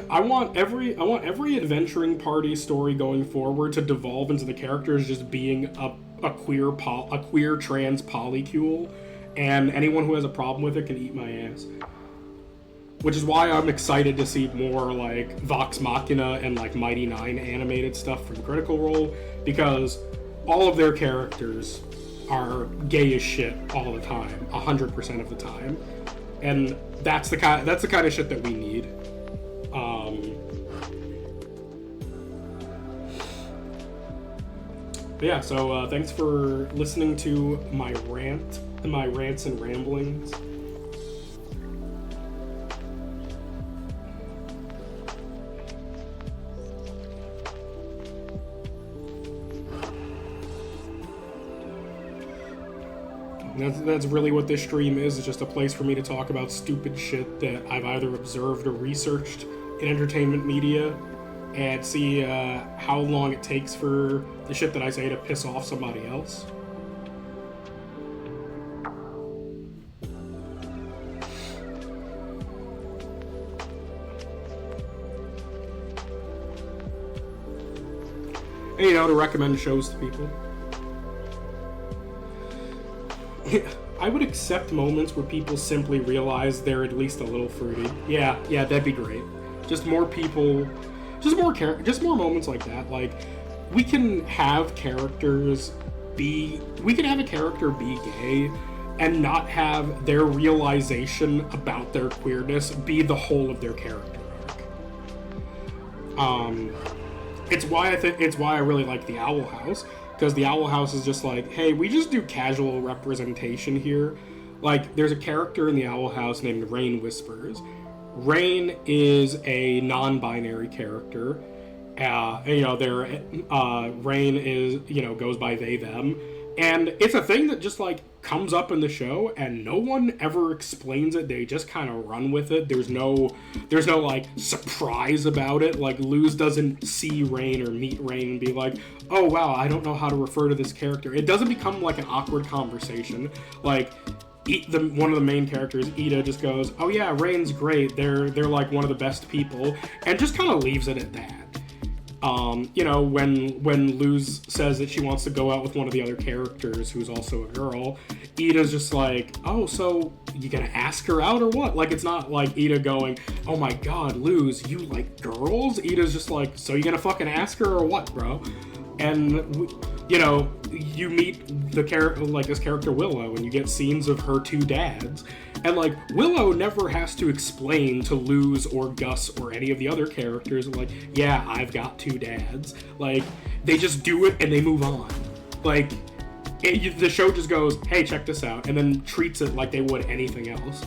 I want every adventuring party story going forward to devolve into the characters just being a queer trans polycule, and anyone who has a problem with it can eat my ass. Which is why I'm excited to see more like Vox Machina and like Mighty Nine animated stuff from Critical Role, because all of their characters are gay as shit all the time, 100% of the time, and that's the kind of shit that we need. But yeah, so thanks for listening to my rants and ramblings. That's really what this stream is. It's just a place for me to talk about stupid shit that I've either observed or researched in entertainment media, and see how long it takes for the shit that I say to piss off somebody else. And, you know, to recommend shows to people. I would accept moments where people simply realize they're at least a little fruity. Yeah, that'd be great. Just more people, just more moments like that. Like, we can have a character be gay and not have their realization about their queerness be the whole of their character arc. It's why I really like the Owl House. Because the Owl House is just like, hey, we just do casual representation here. Like, there's a character in the Owl House named Rain Whispers. Rain is a non-binary character. Rain is, goes by they, them. And it's a thing that just, like, comes up in the show, and no one ever explains it. They just kind of run with it. There's no, like, surprise about it. Like, Luz doesn't see Rain or meet Rain and be like, oh, wow, I don't know how to refer to this character. It doesn't become, like, an awkward conversation. Like, one of the main characters, Ida, just goes, oh, yeah, Rain's great. They're like, one of the best people. And just kind of leaves it at that. When Luz says that she wants to go out with one of the other characters who's also a girl, Ida's just like, oh, so you gonna ask her out or what? Like, it's not like Ida going, oh my god, Luz, you like girls? Ida's just like, so you gonna fucking ask her or what, bro? And, you meet the character, like this character Willow, and you get scenes of her two dads. And, like, Willow never has to explain to Luz or Gus or any of the other characters, like, yeah, I've got two dads. Like, they just do it and they move on. Like, the show just goes, hey, check this out, and then treats it like they would anything else.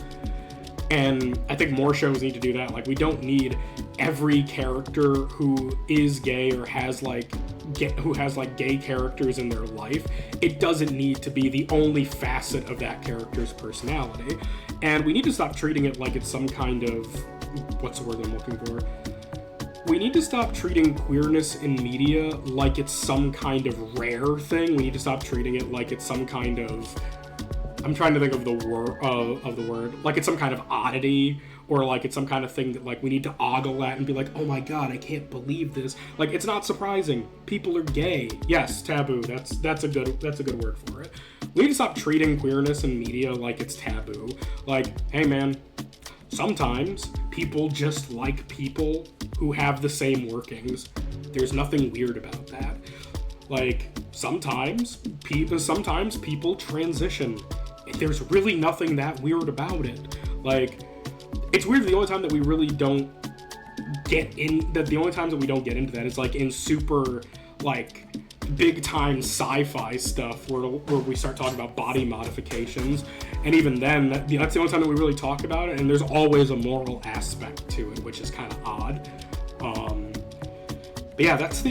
And I think more shows need to do that. Like, we don't need every character who is gay or has gay characters in their life. It doesn't need to be the only facet of that character's personality. And we need to stop treating it like it's some kind of, what's the word I'm looking for? We need to stop treating queerness in media like it's some kind of rare thing. We need to stop treating it like it's some kind of, I'm trying to think of the word, like it's some kind of oddity, or like it's some kind of thing that, like, we need to ogle at and be like, oh my god, I can't believe this. Like, it's not surprising. People are gay. Yes, taboo. That's a good word for it. We need to stop treating queerness in media like it's taboo. Like, hey man, sometimes people just like people who have the same workings. There's nothing weird about that. Like, sometimes people transition. There's really nothing that weird about it. Like, it's weird, the only time that we really don't get into that is like in super, like, big time sci-fi stuff where we start talking about body modifications, and even then that's the only time that we really talk about it, and there's always a moral aspect to it, which is kind of odd. But yeah, that's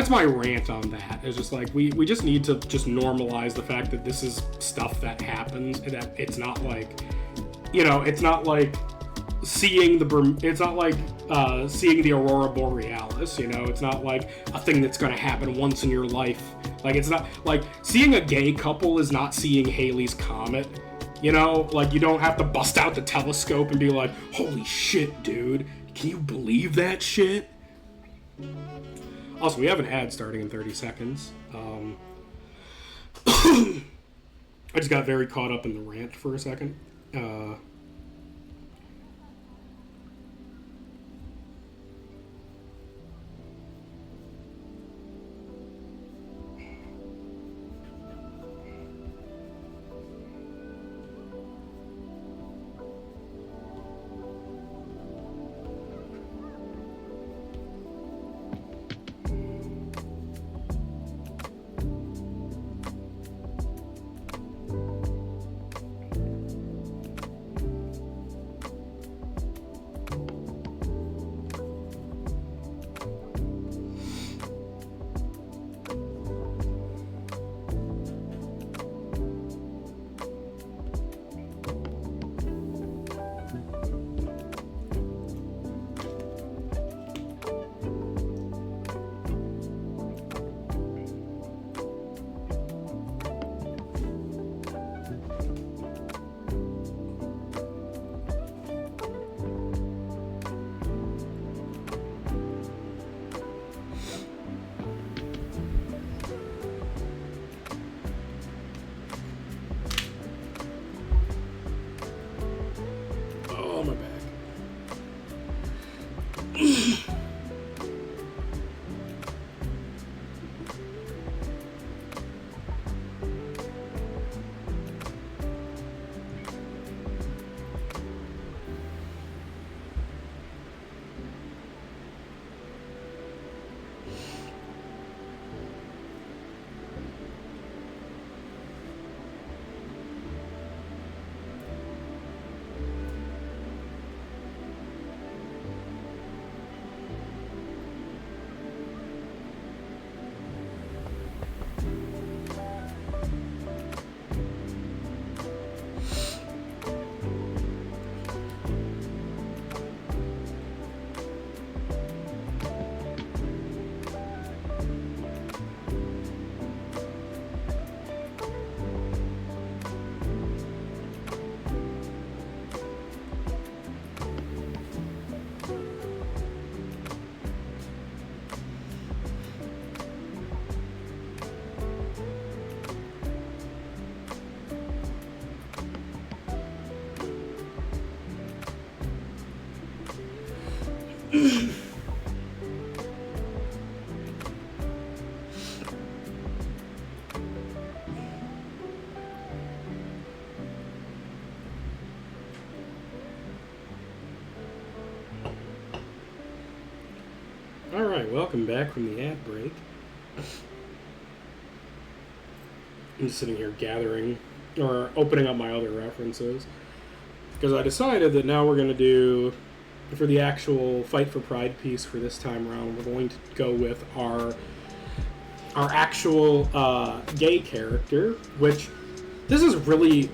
my rant on that. It's just like we just need to just normalize the fact that this is stuff that happens, and that it's not like, you know, it's not like seeing the aurora borealis, you know. It's not like a thing that's going to happen once in your life. Like, it's not like seeing a gay couple is not seeing Halley's Comet, you know. Like, you don't have to bust out the telescope and be like, holy shit, dude, can you believe that shit? Also, we have an ad starting in 30 seconds. I just got very caught up in the rant for a second. Alright, welcome back from the ad break. I'm just sitting here gathering, or opening up my other references, because I decided that now we're going to do, for the actual Fight for Pride piece for this time around, we're going to go with our actual gay character, which this is really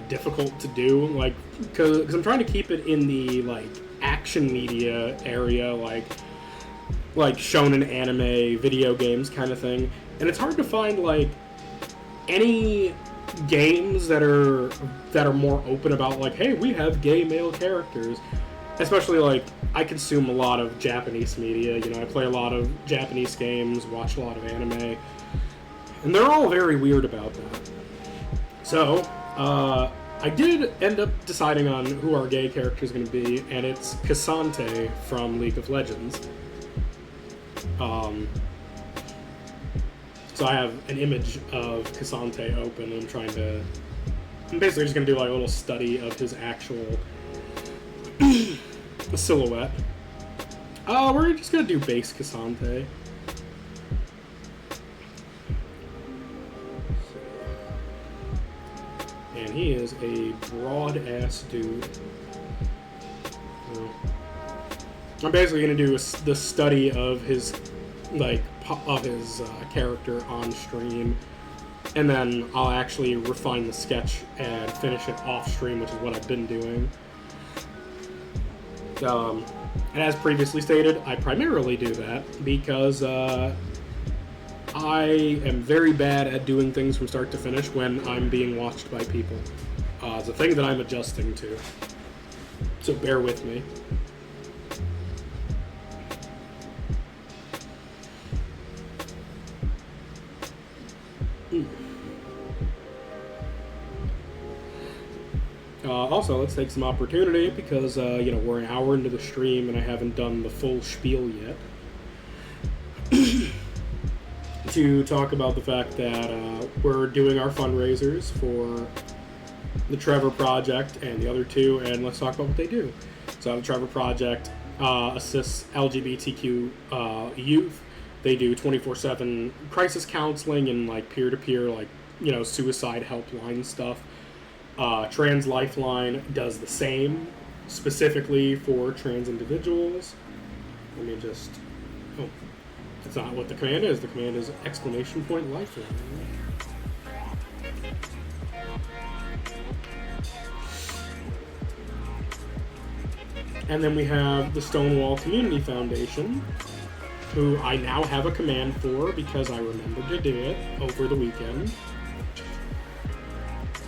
difficult to do, like, because I'm trying to keep it in the, like, action media area, like shonen anime, video games kind of thing, and it's hard to find, like, any games that are more open about, like, hey, we have gay male characters. Especially, like, I consume a lot of Japanese media, you know, I play a lot of Japanese games, watch a lot of anime, and they're all very weird about that. So, I did end up deciding on who our gay character is going to be, and it's Cassante from League of Legends. So I have an image of Cassante open, and I'm basically just going to do like a little study of his actual silhouette. We're just going to do base Cassante. and he is a broad-ass dude. I'm basically going to do the study of his, character on stream, and then I'll actually refine the sketch and finish it off stream, which is what I've been doing. And as previously stated, I primarily do that because I am very bad at doing things from start to finish when I'm being watched by people. It's a thing that I'm adjusting to, so bear with me. Also, let's take some opportunity because, we're an hour into the stream and I haven't done the full spiel yet. To talk about the fact that we're doing our fundraisers for the Trevor Project and the other two, and let's talk about what they do. So the Trevor Project assists LGBTQ youth. They do 24/7 crisis counseling and peer-to-peer suicide helpline stuff. Trans Lifeline does the same, specifically for trans individuals. Let me just... Oh, that's not what the command is. The command is !Lifeline. And then we have the Stonewall Community Foundation, who I now have a command for because I remembered to do it over the weekend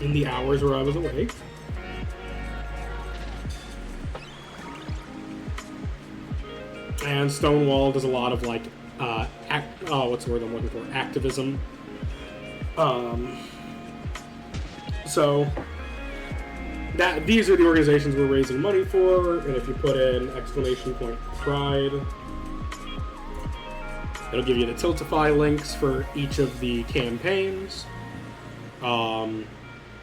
in the hours where I was awake. And Stonewall does a lot of what's the word I'm looking for? Activism. So these are the organizations we're raising money for, and if you put in !Pride, it'll give you the Tiltify links for each of the campaigns.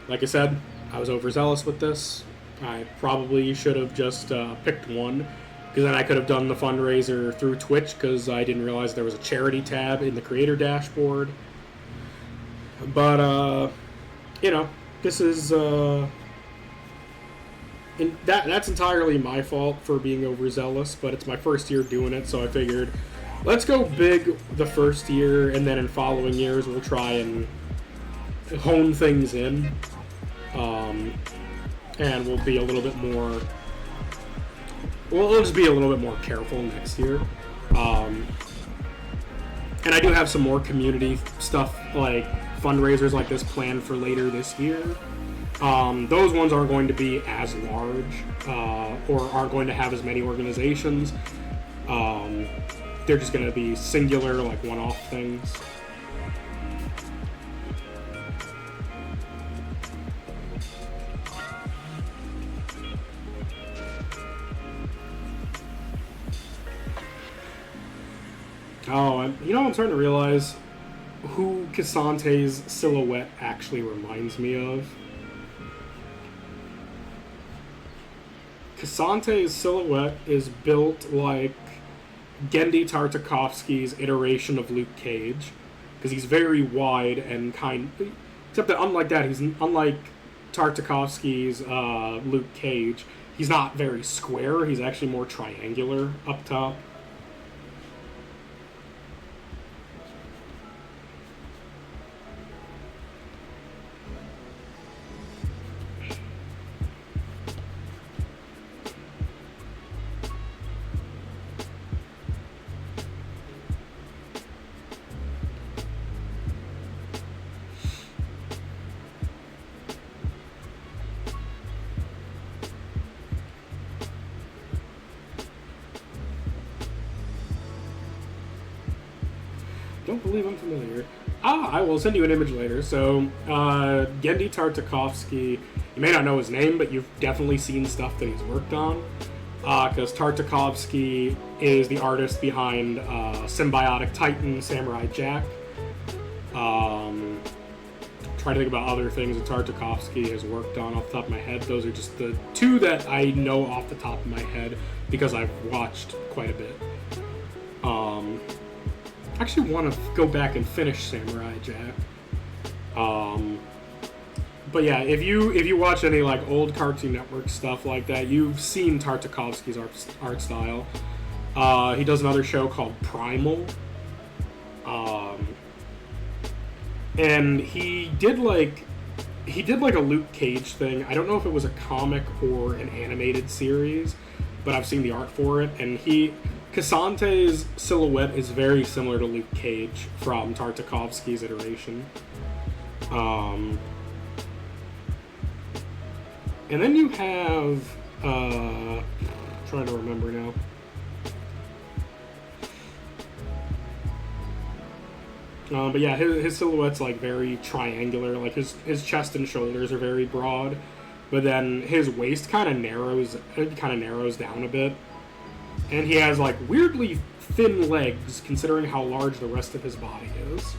Like I said, I was overzealous with this. I probably should have just picked one, because then I could have done the fundraiser through Twitch, because I didn't realize there was a charity tab in the creator dashboard. But, this is... that's entirely my fault for being overzealous, but it's my first year doing it, so I figured, let's go big the first year, and then in following years we'll try and hone things in. And we'll be a little bit more... We'll just be a little bit more careful next year. And I do have some more community stuff, like fundraisers like this, planned for later this year. Those ones aren't going to be as large, or aren't going to have as many organizations. They're just going to be singular, one-off things. Oh, I'm starting to realize who Casante's silhouette actually reminds me of. Casante's silhouette is built like Genndy Tartakovsky's iteration of Luke Cage, because he's very wide and except that unlike Tartakovsky's Luke Cage, he's not very square, he's actually more triangular up top. Don't believe I'm familiar. I will send you an image later. So, Genndy Tartakovsky, you may not know his name, but you've definitely seen stuff that he's worked on. Because Tartakovsky is the artist behind Symbiotic Titan, Samurai Jack. Trying to think about other things that Tartakovsky has worked on off the top of my head. Those are just the two that I know off the top of my head because I've watched quite a bit. I actually want to go back and finish Samurai Jack. But yeah, if you watch any like old Cartoon Network stuff like that, you've seen Tartakovsky's art style. He does another show called Primal, and he did like a Luke Cage thing. I don't know if it was a comic or an animated series, but I've seen the art for it. And Casante's silhouette is very similar to Luke Cage from Tartakovsky's iteration. And then you have, trying to remember now. But yeah, his silhouette's like very triangular. Like his chest and shoulders are very broad, but then his waist kind of narrows down a bit, and he has like weirdly thin legs considering how large the rest of his body is.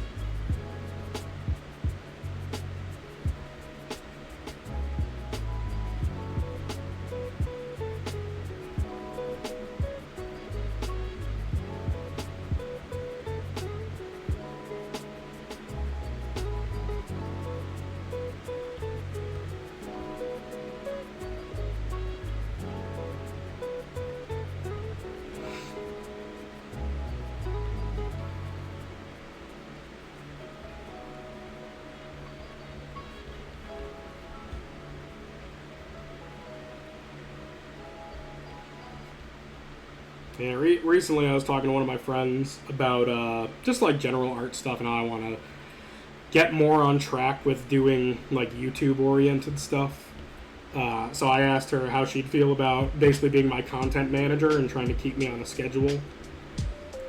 Yeah, recently I was talking to one of my friends about just like general art stuff and how I want to get more on track with doing like YouTube-oriented stuff. So I asked her how she'd feel about basically being my content manager and trying to keep me on a schedule.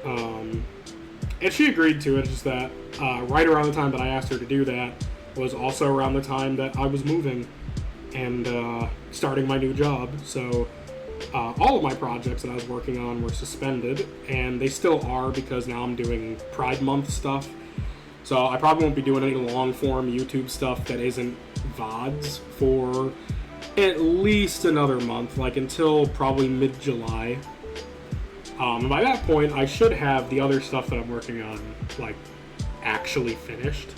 And she agreed to it, just that right around the time that I asked her to do that was also around the time that I was moving and starting my new job. So all of my projects that I was working on were suspended, and they still are because now I'm doing Pride Month stuff. So I probably won't be doing any long-form YouTube stuff that isn't VODs for at least another month, like until probably mid-July. And by that point, I should have the other stuff that I'm working on, like, actually finished.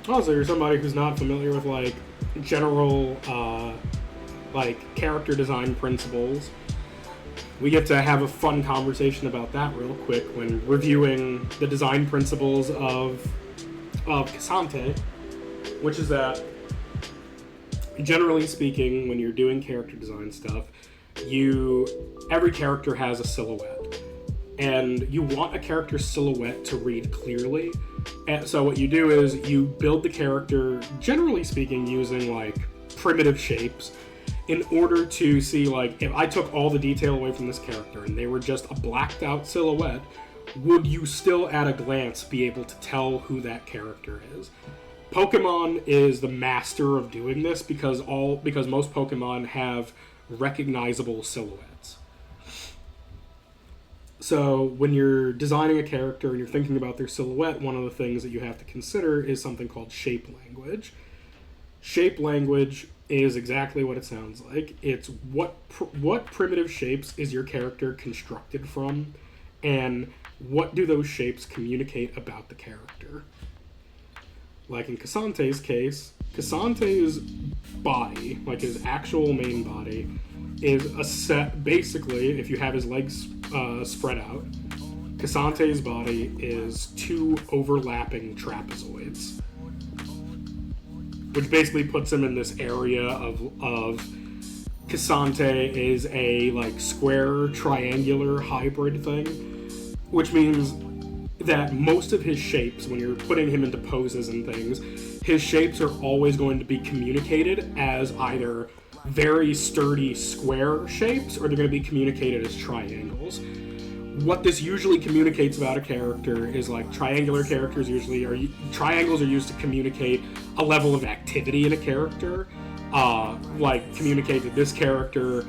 Also, you're somebody who's not familiar with like general like character design principles. We get to have a fun conversation about that real quick when reviewing the design principles of Casante, which is that generally speaking, when you're doing character design stuff, every character has a silhouette, and you want a character's silhouette to read clearly. And so what you do is you build the character, generally speaking, using like primitive shapes in order to see, like, if I took all the detail away from this character and they were just a blacked out silhouette, would you still at a glance be able to tell who that character is? Pokemon is the master of doing this because most Pokemon have recognizable silhouettes. So when you're designing a character and you're thinking about their silhouette, one of the things that you have to consider is something called shape language. Shape language is exactly what it sounds like. It's what primitive shapes is your character constructed from, and what do those shapes communicate about the character. Like in Casante's case, Casante's body, like his actual main body, is a set, basically, if you have his legs spread out, Casante's body is two overlapping trapezoids, which basically puts him in this area of Casante is a like square triangular hybrid thing, which means that most of his shapes, when you're putting him into poses and things, his shapes are always going to be communicated as either very sturdy square shapes, or they're going to be communicated as triangles. What this usually communicates about a character is like triangles are used to communicate a level of activity in a character, like communicate that this character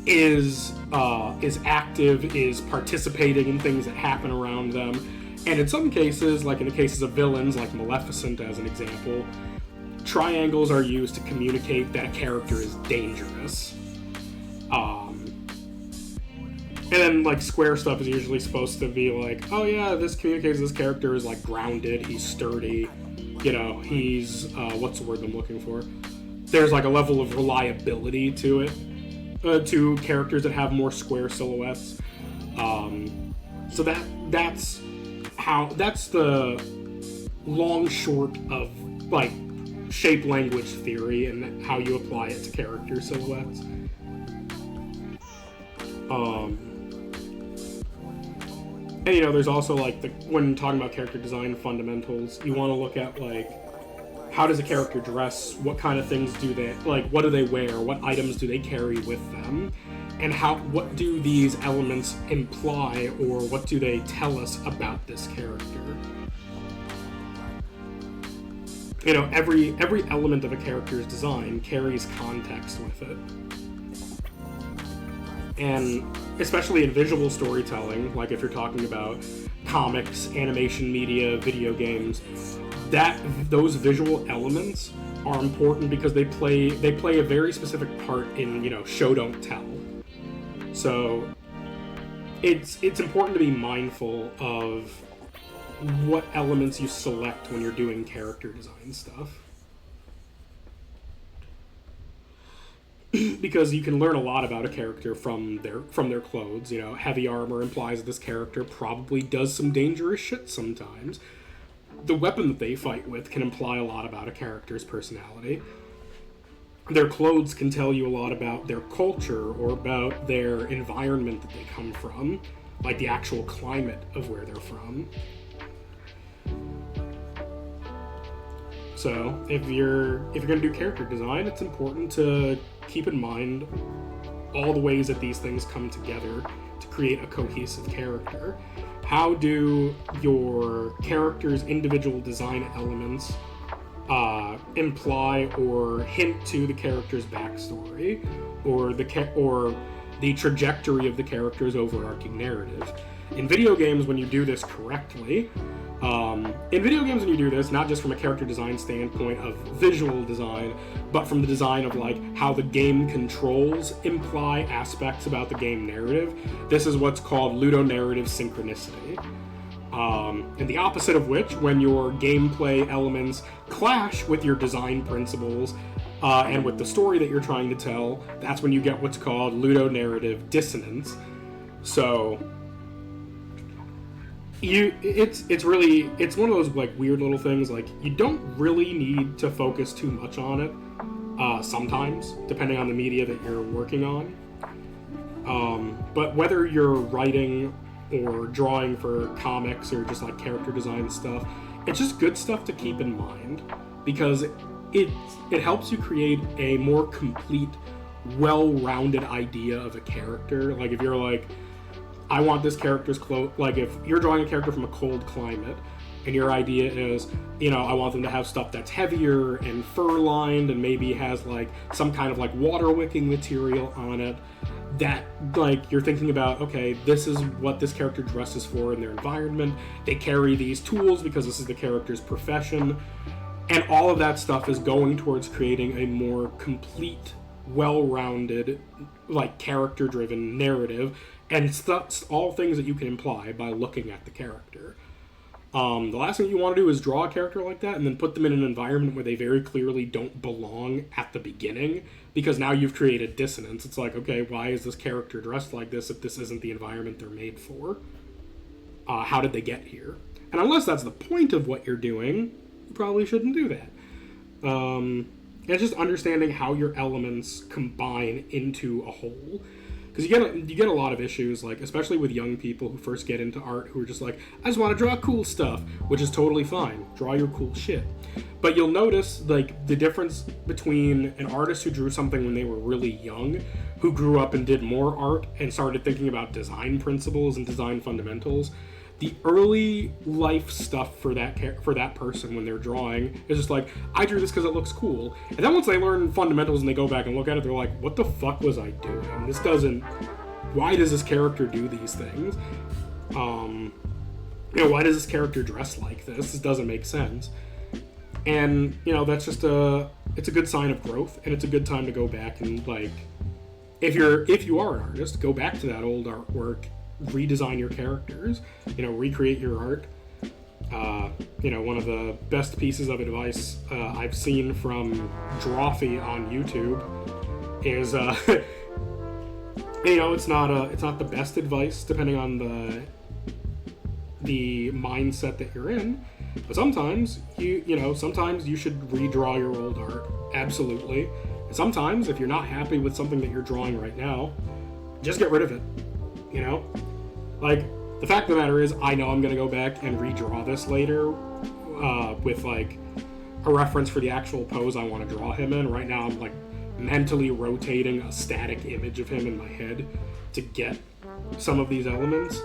is active, is participating in things that happen around them. And in some cases, like in the cases of villains, like Maleficent as an example, triangles are used to communicate that a character is dangerous. And then, like, square stuff is usually supposed to be like, oh yeah, this communicates this character is, like, grounded, he's sturdy, you know, he's, what's the word I'm looking for? There's, like, a level of reliability to it, to characters that have more square silhouettes. So that's the long short of, like, shape language theory and how you apply it to character silhouettes. And, you know, there's also, like, when talking about character design fundamentals, you want to look at, like, how does a character dress? What kind of things do they, like, what do they wear? What items do they carry with them? And what do these elements imply, or what do they tell us about this character? You know, every element of a character's design carries context with it. And especially in visual storytelling, like if you're talking about comics, animation media, video games, those visual elements are important because they play a very specific part in, you know, show don't tell. So it's important to be mindful of what elements you select when you're doing character design stuff. Because you can learn a lot about a character from their clothes. You know, heavy armor implies that this character probably does some dangerous shit sometimes. The weapon that they fight with can imply a lot about a character's personality. Their clothes can tell you a lot about their culture or about their environment that they come from, like the actual climate of where they're from. So, if you're going to do character design, it's important to keep in mind all the ways that these things come together to create a cohesive character. How do your character's individual design elements imply or hint to the character's backstory, or the trajectory of the character's overarching narrative? In video games, when you do this correctly, not just from a character design standpoint of visual design, but from the design of like how the game controls imply aspects about the game narrative, this is what's called ludonarrative synchronicity. And the opposite of which, when your gameplay elements clash with your design principles and with the story that you're trying to tell, that's when you get what's called ludonarrative dissonance. So it's one of those like weird little things. Like, you don't really need to focus too much on it sometimes, depending on the media that you're working on. But whether you're writing or drawing for comics or just like character design stuff, it's just good stuff to keep in mind, because it helps you create a more complete, well-rounded idea of a character. Like, if you're like, I want this character's clothes, like if you're drawing a character from a cold climate and your idea is, you know, I want them to have stuff that's heavier and fur-lined and maybe has like some kind of like water-wicking material on it, that like you're thinking about, okay, this is what this character dresses for in their environment. They carry these tools because this is the character's profession. And all of that stuff is going towards creating a more complete, well-rounded, like character-driven narrative. And it's all things that you can imply by looking at the character. The last thing you want to do is draw a character like that and then put them in an environment where they very clearly don't belong at the beginning, because now you've created dissonance. It's like, okay, why is this character dressed like this if this isn't the environment they're made for? How did they get here? And unless that's the point of what you're doing, you probably shouldn't do that. It's just understanding how your elements combine into a whole. because you get a lot of issues, like especially with young people who first get into art, who are just like, I just want to draw cool stuff, which is totally fine. Draw your cool shit. But you'll notice like the difference between an artist who drew something when they were really young, who grew up and did more art and started thinking about design principles and design fundamentals. The early life stuff for that person when they're drawing is just like, I drew this because it looks cool. And then once they learn fundamentals and they go back and look at it, they're like, what the fuck was I doing? This doesn't... Why does this character do these things? Why does this character dress like this? This doesn't make sense. And, that's just it's a good sign of growth, and it's a good time to go back and, like, if you are an artist, go back to that old artwork, redesign your characters, recreate your art. One of the best pieces of advice I've seen from Drawfee on YouTube is, it's not the best advice depending on the mindset that you're in, but sometimes sometimes you should redraw your old art, absolutely. And sometimes if you're not happy with something that you're drawing right now, just get rid of it. Like, the fact of the matter is, I know I'm going to go back and redraw this later with, like, a reference for the actual pose I want to draw him in. Right now, I'm, like, mentally rotating a static image of him in my head to get some of these elements.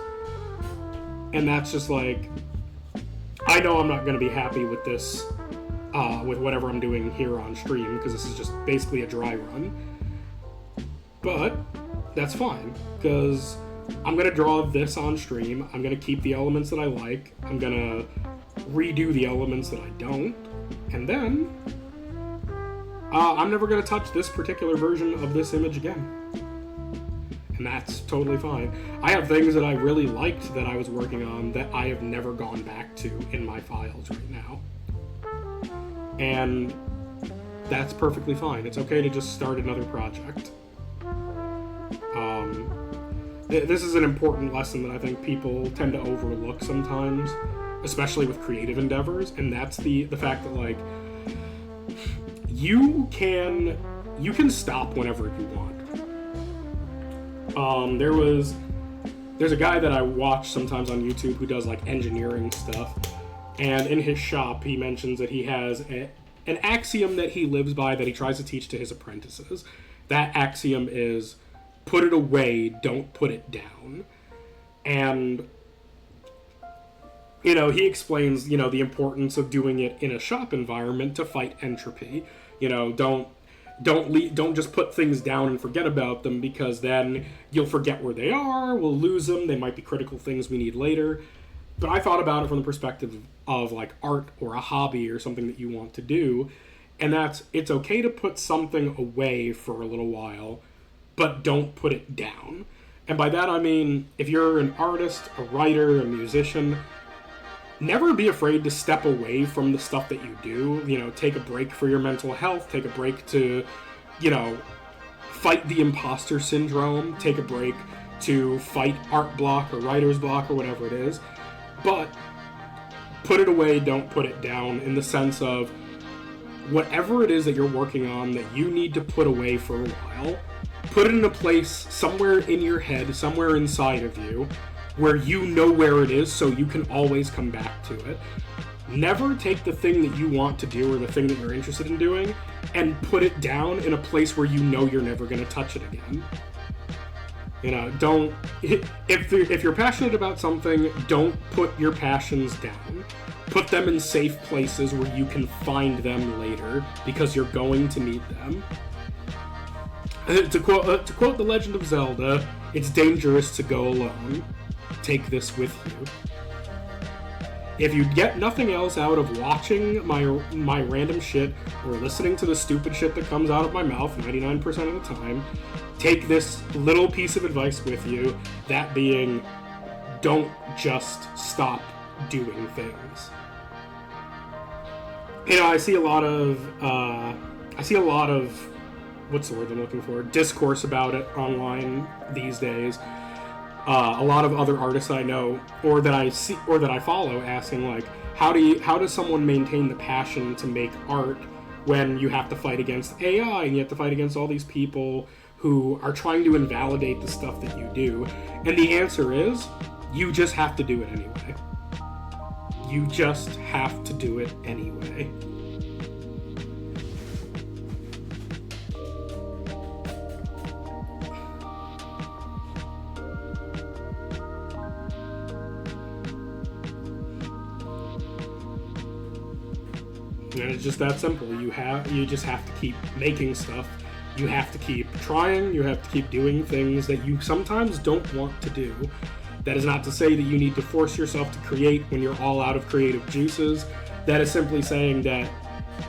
And that's just, like, I know I'm not going to be happy with this, with whatever I'm doing here on stream, because this is just basically a dry run. But that's fine, because I'm going to draw this on stream. I'm going to keep the elements that I like. I'm going to redo the elements that I don't. And then I'm never going to touch this particular version of this image again. And that's totally fine. I have things that I really liked that I was working on that I have never gone back to in my files right now. And that's perfectly fine. It's okay to just start another project. This is an important lesson that I think people tend to overlook sometimes, especially with creative endeavors, and that's the fact that, like, you can stop whenever you want. There's a guy that I watch sometimes on YouTube who does, like, engineering stuff, and in his shop he mentions that he has an axiom that he lives by that he tries to teach to his apprentices. That axiom is, put it away, don't put it down. And, he explains, the importance of doing it in a shop environment to fight entropy. Don't just put things down and forget about them, because then you'll forget where they are, we'll lose them, they might be critical things we need later. But I thought about it from the perspective of, like, art or a hobby or something that you want to do, and it's okay to put something away for a little while, but don't put it down. And by that I mean, if you're an artist, a writer, a musician, never be afraid to step away from the stuff that you do. Take a break for your mental health, take a break to, fight the imposter syndrome, take a break to fight art block or writer's block or whatever it is. But put it away, don't put it down, in the sense of whatever it is that you're working on that you need to put away for a while, put it in a place somewhere in your head, somewhere inside of you, where you know where it is so you can always come back to it. Never take the thing that you want to do or the thing that you're interested in doing and put it down in a place where you know you're never going to touch it again. Don't... If you're passionate about something, don't put your passions down. Put them in safe places where you can find them later, because you're going to need them. To quote The Legend of Zelda, it's dangerous to go alone. Take this with you. If you get nothing else out of watching my random shit or listening to the stupid shit that comes out of my mouth 99% of the time, take this little piece of advice with you, that being, don't just stop doing things. I see a lot of what's the word I'm looking for? Discourse about it online these days. A lot of other artists I know, or that I see, or that I follow, asking, like, how does someone maintain the passion to make art when you have to fight against AI and you have to fight against all these people who are trying to invalidate the stuff that you do. And the answer is, you just have to do it anyway. You just have to do it anyway. And it's just that simple. You just have to keep making stuff. You have to keep trying. You have to keep doing things that you sometimes don't want to do. That is not to say that you need to force yourself to create when you're all out of creative juices. That is simply saying that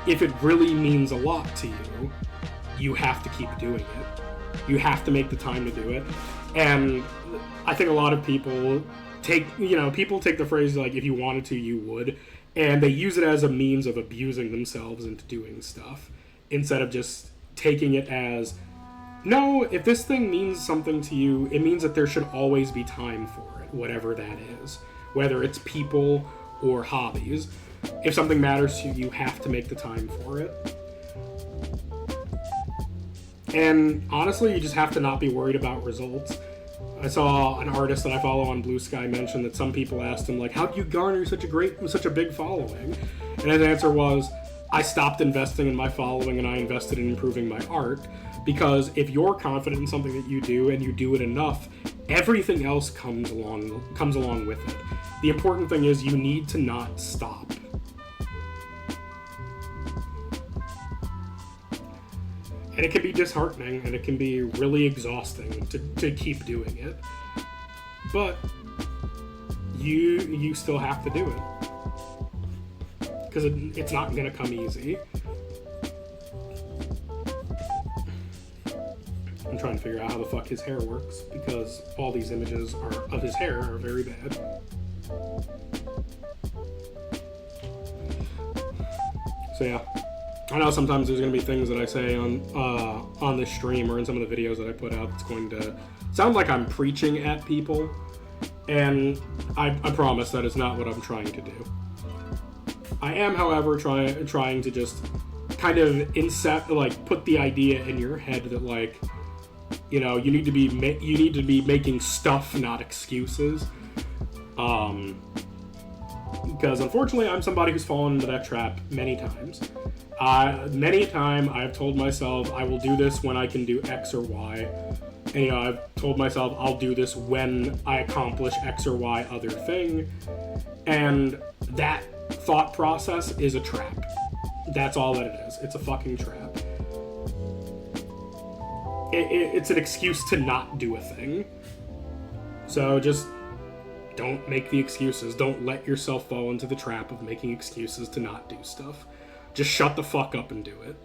if it really means a lot to you, you have to keep doing it. You have to make the time to do it. And I think a lot of people take the phrase like, if you wanted to, you would. And they use it as a means of abusing themselves into doing stuff instead of just taking it as, no, if this thing means something to you, it means that there should always be time for it, whatever that is. Whether it's people or hobbies. If something matters to you, you have to make the time for it. And honestly, you just have to not be worried about results. I saw an artist that I follow on Blue Sky mention that some people asked him, like, how do you garner such a big following? And his answer was, I stopped investing in my following and I invested in improving my art. Because if you're confident in something that you do and you do it enough, everything else comes along with it. The important thing is you need to not stop. And it can be disheartening, and it can be really exhausting to keep doing it. But you still have to do it. Because it's not going to come easy. I'm trying to figure out how the fuck his hair works, because all these images of his hair are very bad. So yeah. I know sometimes there's going to be things that I say on this stream or in some of the videos that I put out that's going to sound like I'm preaching at people, and I promise that is not what I'm trying to do. I am, however, trying to just kind of put the idea in your head that, like, you know, you need to be making stuff, not excuses. Because unfortunately, I'm somebody who's fallen into that trap many times. Many a time I've told myself I will do this when I can do X or Y. And, I've told myself I'll do this when I accomplish X or Y other thing. And that thought process is a trap. That's all that it is. It's a fucking trap. It's an excuse to not do a thing. So just don't make the excuses. Don't let yourself fall into the trap of making excuses to not do stuff. Just shut the fuck up and do it.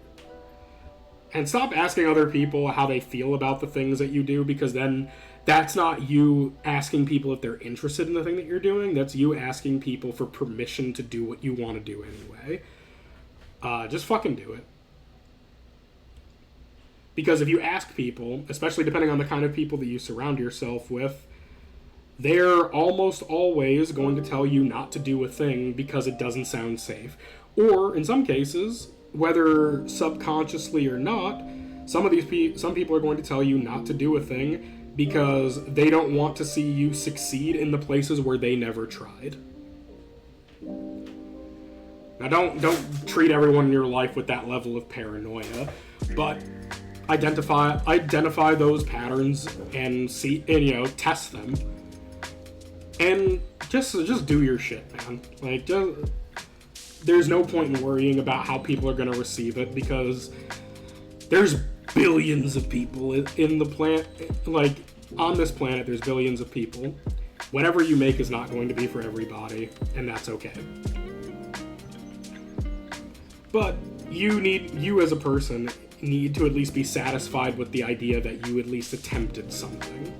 And stop asking other people how they feel about the things that you do, because then that's not you asking people if they're interested in the thing that you're doing. That's you asking people for permission to do what you want to do anyway. Just fucking do it. Because if you ask people, especially depending on the kind of people that you surround yourself with, they're almost always going to tell you not to do a thing because it doesn't sound safe. Or, in some cases, whether subconsciously or not, some people are going to tell you not to do a thing because they don't want to see you succeed in the places where they never tried. Now, don't treat everyone in your life with that level of paranoia, but identify those patterns and test them. And just do your shit, man. Like, there's no point in worrying about how people are going to receive it, because there's billions of people in the planet. Like, on this planet, there's billions of people. Whatever you make is not going to be for everybody, and that's okay. But you as a person need to at least be satisfied with the idea that you at least attempted something.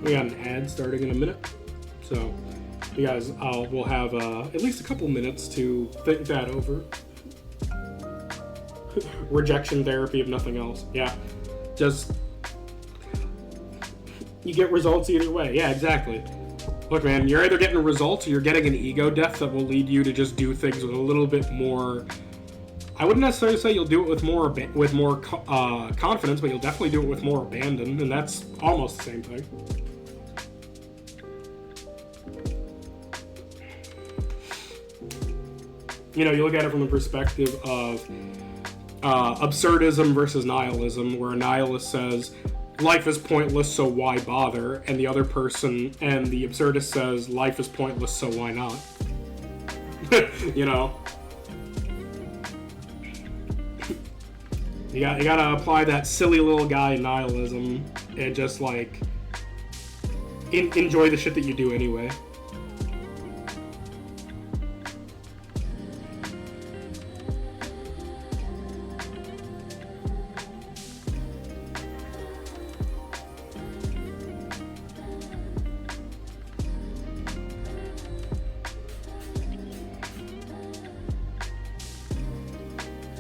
We got an ad starting in a minute, so you guys, we'll have at least a couple minutes to think that over. Rejection therapy, if nothing else. Yeah, just you get results either way. Yeah, exactly. Look, man, you're either getting results or you're getting an ego death that will lead you to just do things with a little bit more. I wouldn't necessarily say you'll do it with more confidence, but you'll definitely do it with more abandon, and that's almost the same thing. You know, you look at it from the perspective of absurdism versus nihilism, where a nihilist says, life is pointless, so why bother? And the other person, and the absurdist says, life is pointless, so why not? You know? You gotta apply that silly little guy nihilism and just, like, enjoy the shit that you do anyway.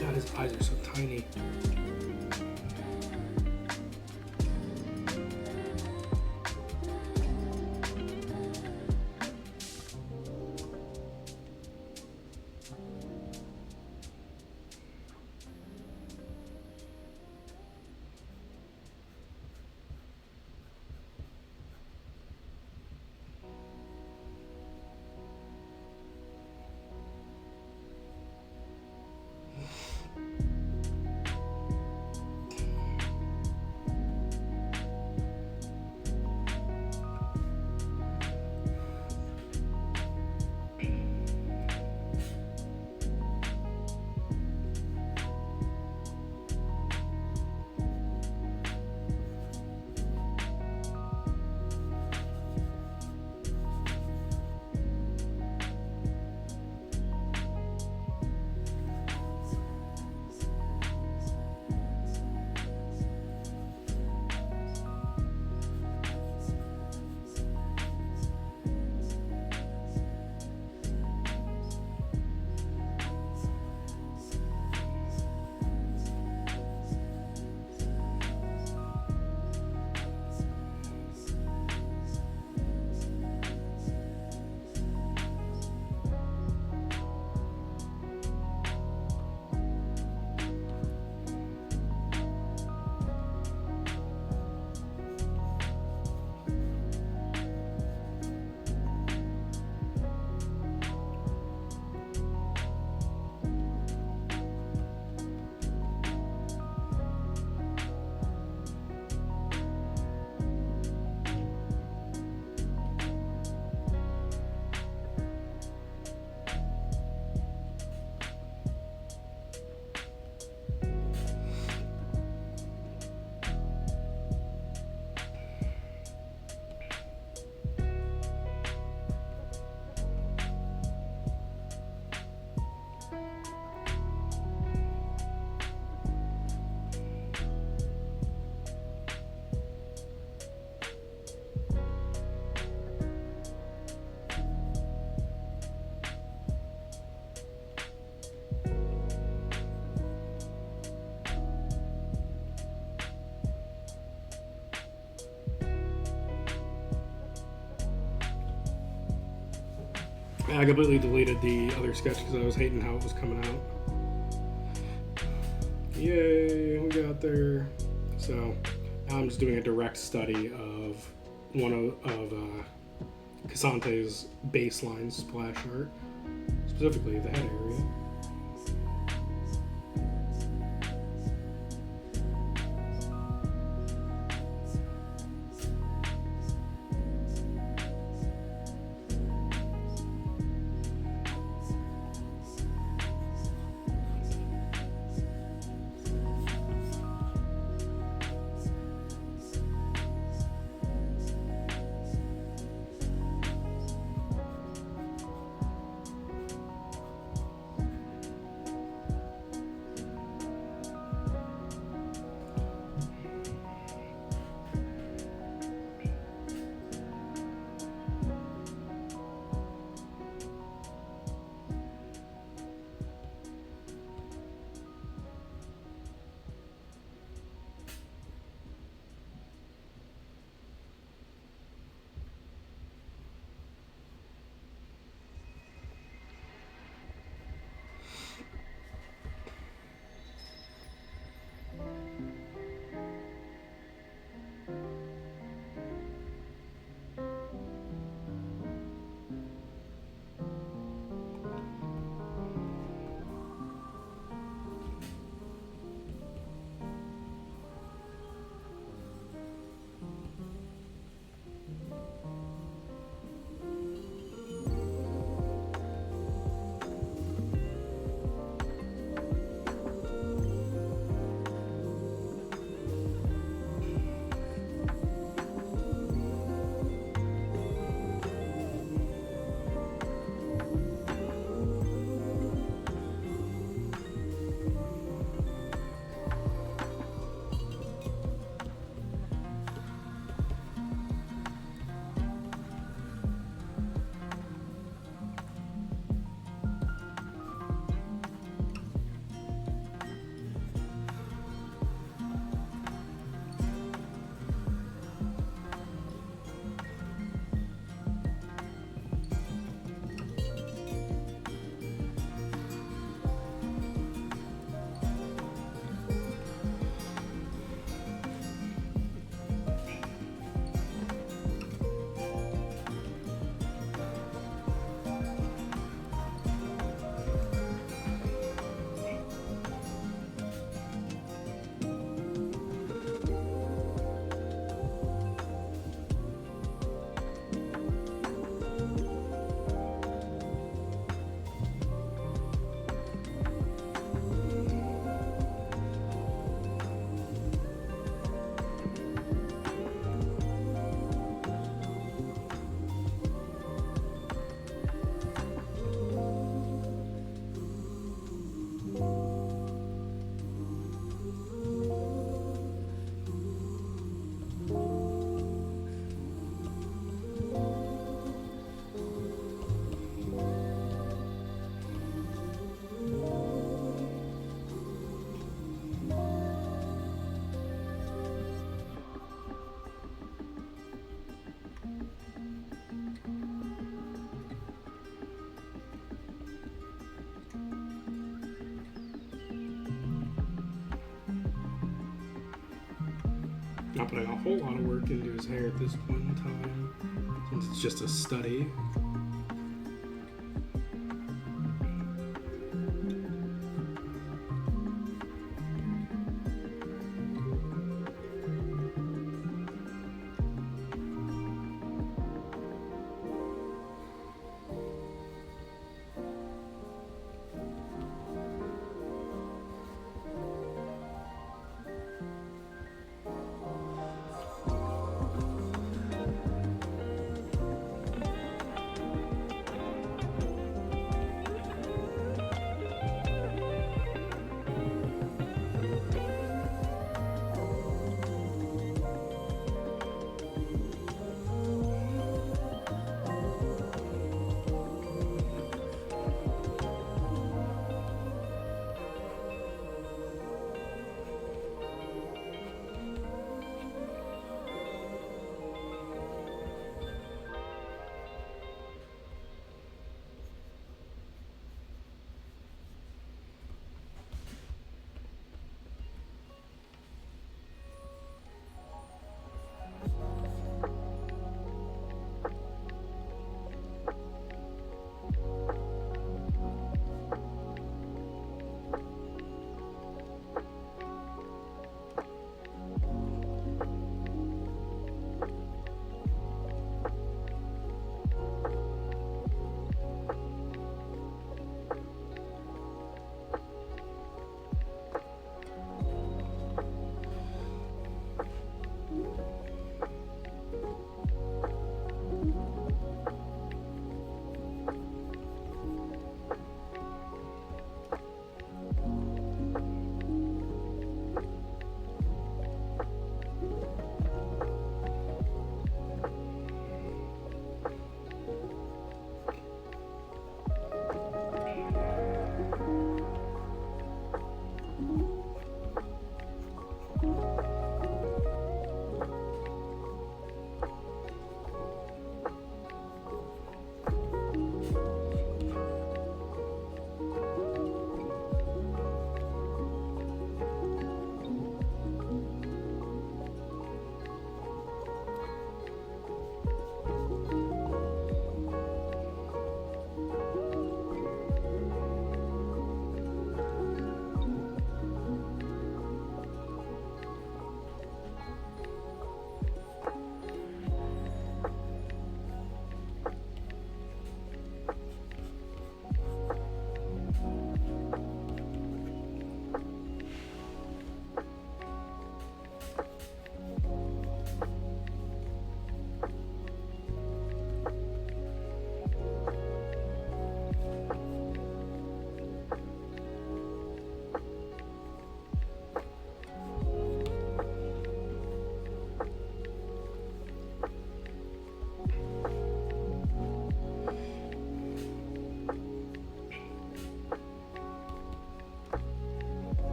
God, his eyes are so tiny. I completely deleted the other sketch because I was hating how it was coming out. Yay, we got there. So now I'm just doing a direct study of one of Casante's baseline splash art, specifically the head area. Not putting a whole lot of work into his hair at this point in time, since it's just a study.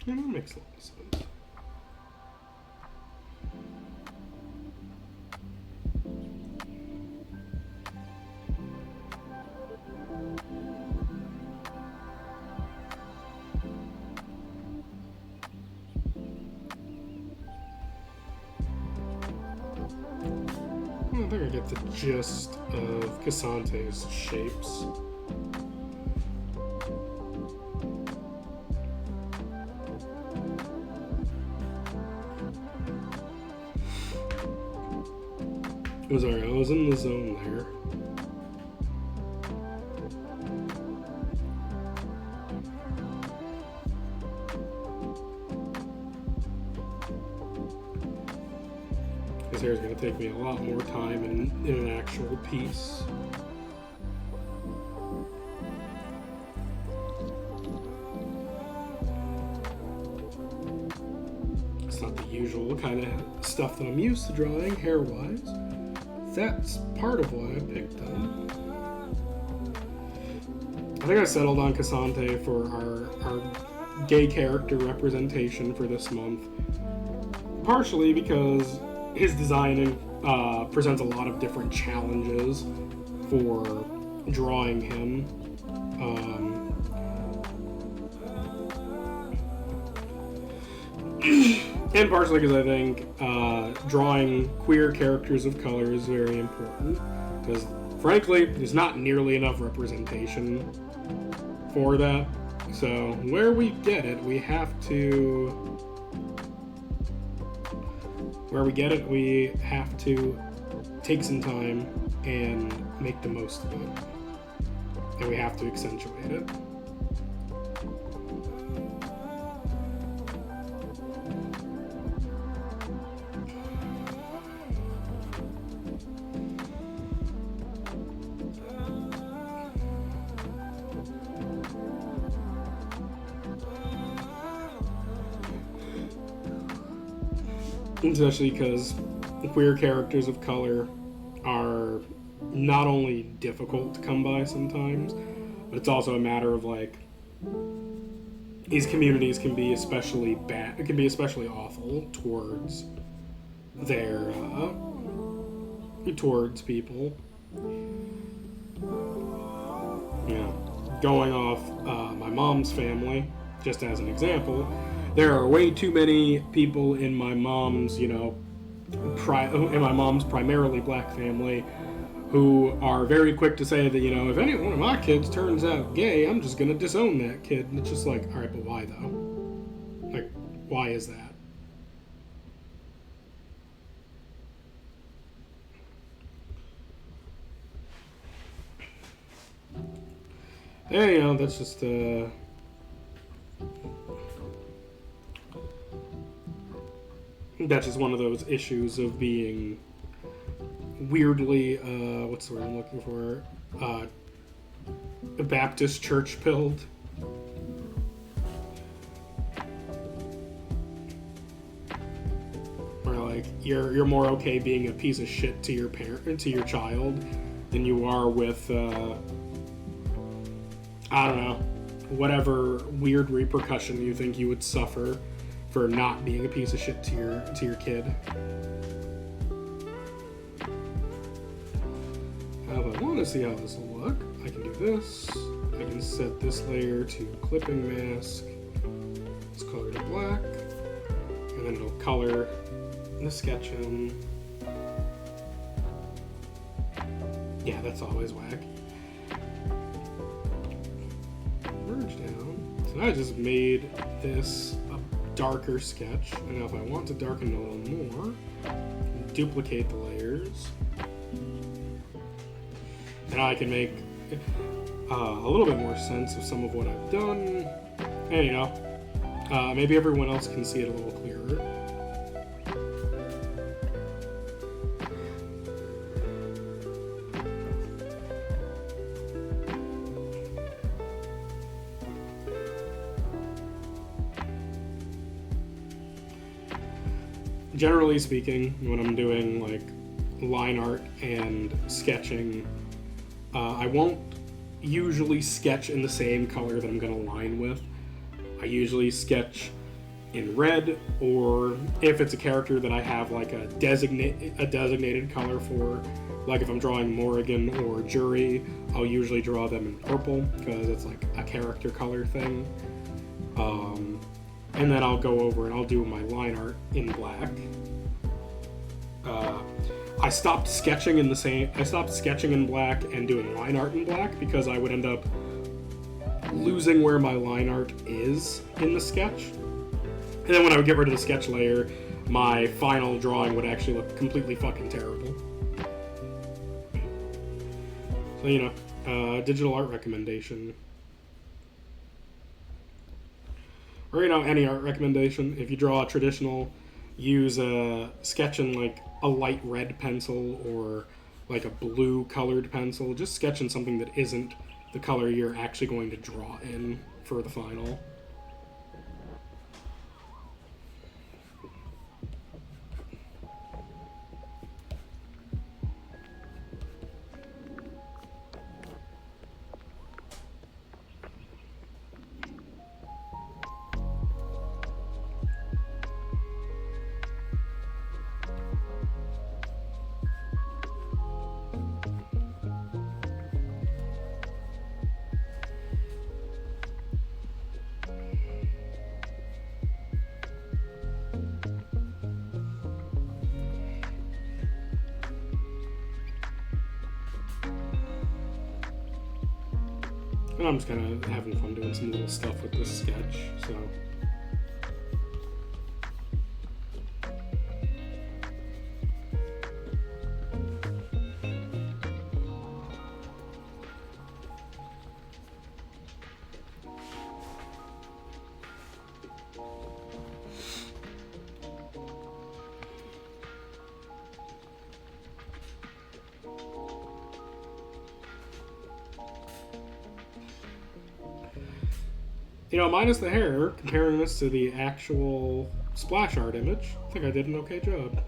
Yeah, that makes a lot of sense. I think I get the gist of Casante's shapes. I was in the zone there. This hair is going to take me a lot more time in an actual piece. it's not the usual kind of stuff that I'm used to drawing hair-wise. That's part of why I picked them. I think I settled on Cassante for our gay character representation for this month. Partially because his designing presents a lot of different challenges for drawing him. And partially because I think drawing queer characters of color is very important. Because, frankly, there's not nearly enough representation for that. So, where we get it, we have to... Where we get it, we have to take some time and make the most of it. And we have to accentuate it. Especially because queer characters of color are not only difficult to come by sometimes, but it's also a matter of like these communities can be especially bad. It can be especially awful towards their towards people. Yeah, going off my mom's family, just as an example. There are way too many people in my mom's, in my mom's primarily black family who are very quick to say that, if any one of my kids turns out gay, I'm just going to disown that kid. And it's just like, all right, but why though? Like, why is that? Yeah, that's just, that's just one of those issues of being weirdly, what's the word I'm looking for? A Baptist church pilled. Where like you're more okay being a piece of shit to your parent, to your child, than you are with I don't know, whatever weird repercussion you think you would suffer for not being a piece of shit to your kid. If I want to see how this will look, I can do this. I can set this layer to clipping mask. Let's color to black, and then it'll color the sketch in. Yeah, that's always whack. Merge down. So I just made this a darker sketch, and now if I want to darken it a little more, duplicate the layers. And I can make a little bit more sense of some of what I've done. And maybe everyone else can see it a little clearer. Generally speaking, when I'm doing like line art and sketching, I won't usually sketch in the same color that I'm going to line with. I usually sketch in red, or if it's a character that I have like a designated color for, like if I'm drawing Morrigan or Jury, I'll usually draw them in purple because it's like a character color thing. And then I'll go over and I'll do my line art in black. I stopped sketching in black and doing line art in black because I would end up losing where my line art is in the sketch. And then when I would get rid of the sketch layer, my final drawing would actually look completely fucking terrible. So, digital art recommendation. Or, any art recommendation. If you draw a traditional, use a sketch in like a light red pencil or like a blue colored pencil. Just sketch in something that isn't the color you're actually going to draw in for the final. And I'm just kind of having fun doing some little stuff with this sketch, so. You know, minus the hair, comparing this to the actual splash art image, I think I did an okay job.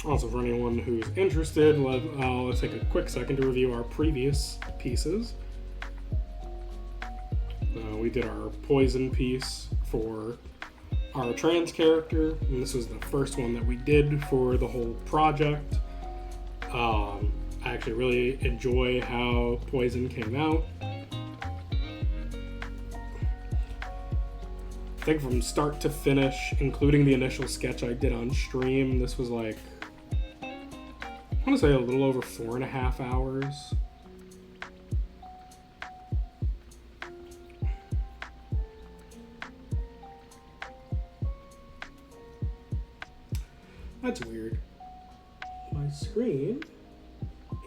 Also, for anyone who's interested, let's take a quick second to review our previous pieces. We did our poison piece for our trans character, and this was the first one that we did for the whole project. I actually really enjoy how poison came out. I think from start to finish, including the initial sketch I did on stream, this was like, I want to say a little over 4.5 hours. That's weird. My screen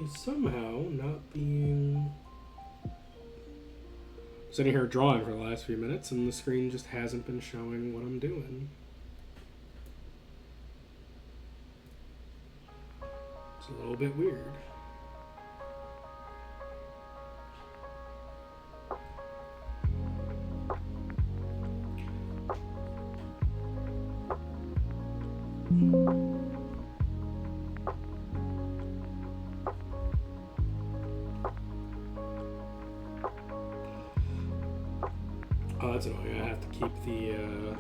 is somehow not being... I was sitting here drawing for the last few minutes and the screen just hasn't been showing what I'm doing. A little bit weird. Oh, that's annoying. I have to keep the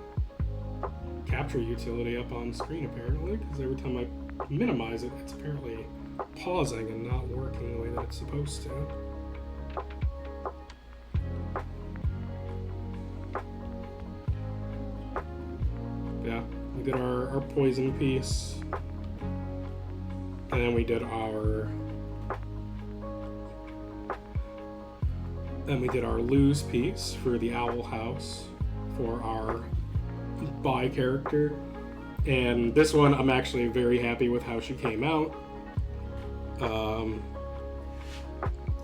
capture utility up on screen apparently, because every time I minimize it, it's apparently pausing and not working the way that it's supposed to. Yeah, we did our poison piece, and then we did our lose piece for the owl house for our bi character. And this one, I'm actually very happy with how she came out.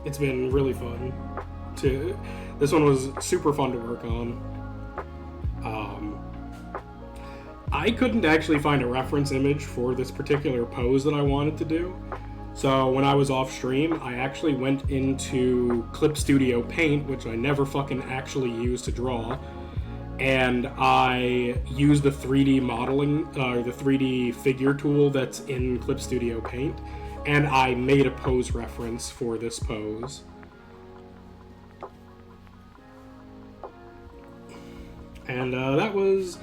It's been really fun. This one was super fun to work on. I couldn't actually find a reference image for this particular pose that I wanted to do. So when I was off stream, I actually went into Clip Studio Paint, which I never fucking actually used to draw. And I used the 3D modeling, the 3D figure tool that's in Clip Studio Paint, and I made a pose reference for this pose. And that was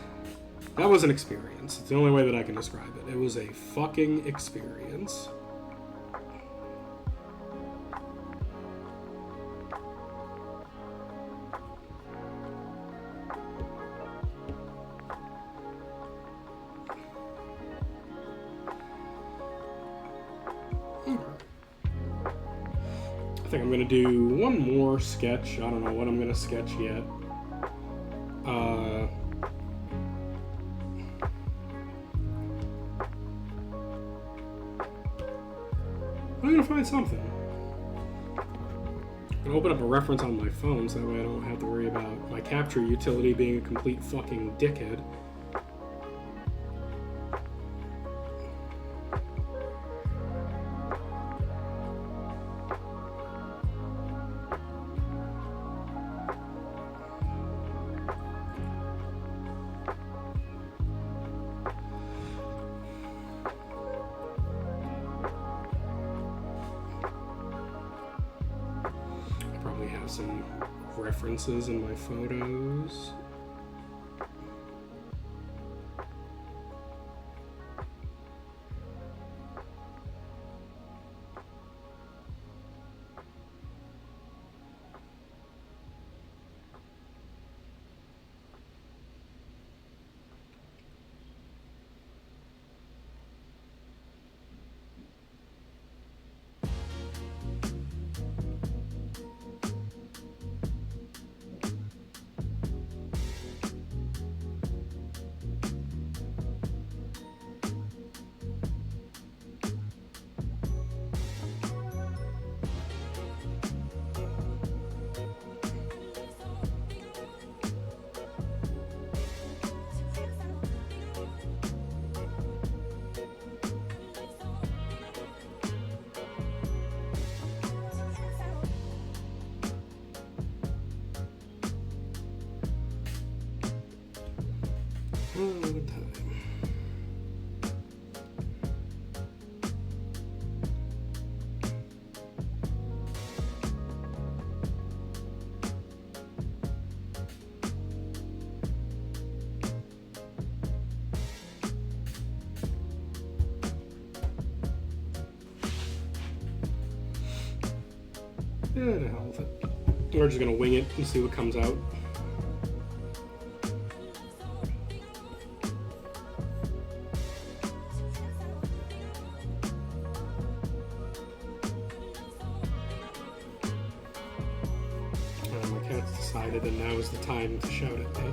an experience. It's the only way that I can describe it. It was a fucking experience. I think I'm going to do one more sketch. I don't know what I'm going to sketch yet. I'm going to find something. I'm going to open up a reference on my phone so that way I don't have to worry about my capture utility being a complete fucking dickhead. Some references in my photos. Good time. Yeah, the hell with it. We're just gonna wing it and see what comes out. My cat's decided that now is the time to shout at me.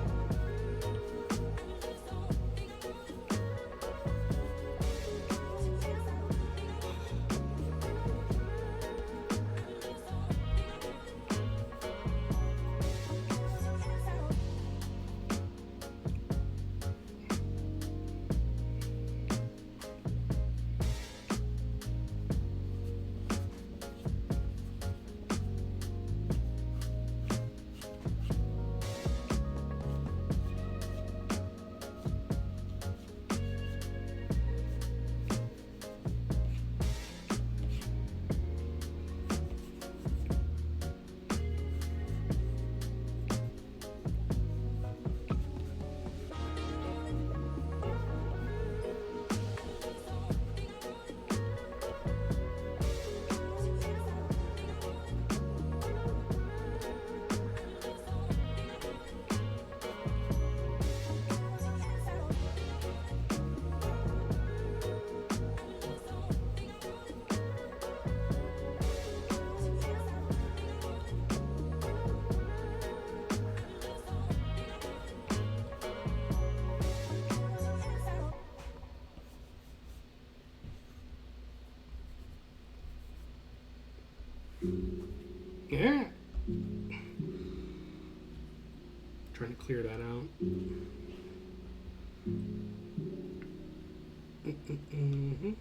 Yeah. Trying to clear that out. Mm-hmm.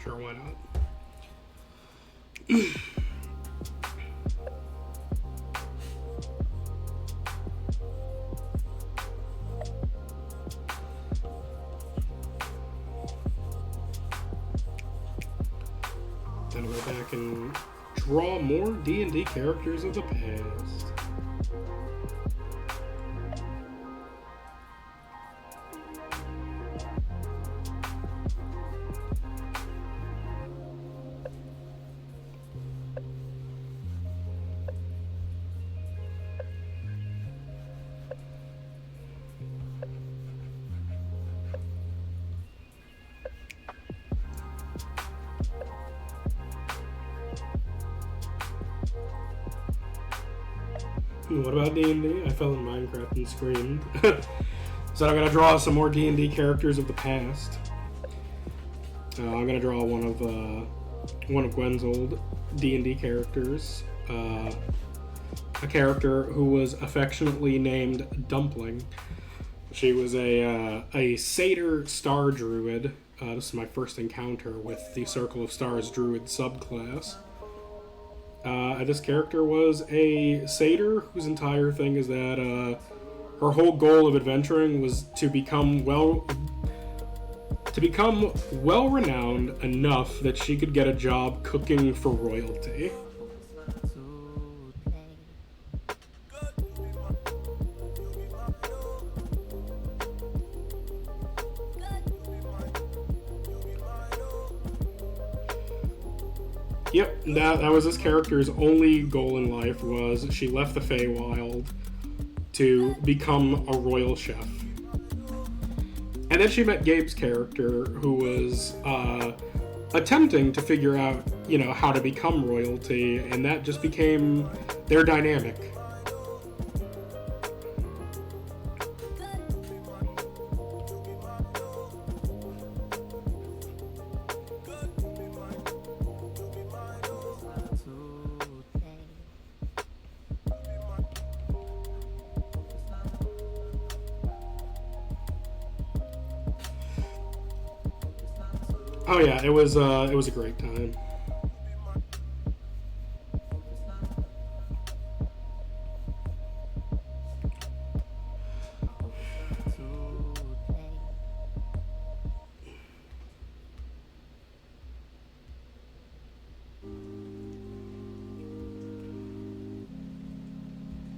Sure, why not? Then go back and draw more D&D characters of the past. What about D&D? I fell in Minecraft and screamed. So I'm gonna draw some more D&D characters of the past. I'm gonna draw one of Gwen's old D&D characters. A character who was affectionately named Dumpling. She was a satyr star druid. This is my first encounter with the Circle of Stars druid subclass. This character was a satyr whose entire thing is that her whole goal of adventuring was to become well renowned enough that she could get a job cooking for royalty. Yep, that was this character's only goal in life. Was she left the Feywild to become a royal chef. And then she met Gabe's character, who was attempting to figure out, how to become royalty, and that just became their dynamic. Oh yeah, it was a great time.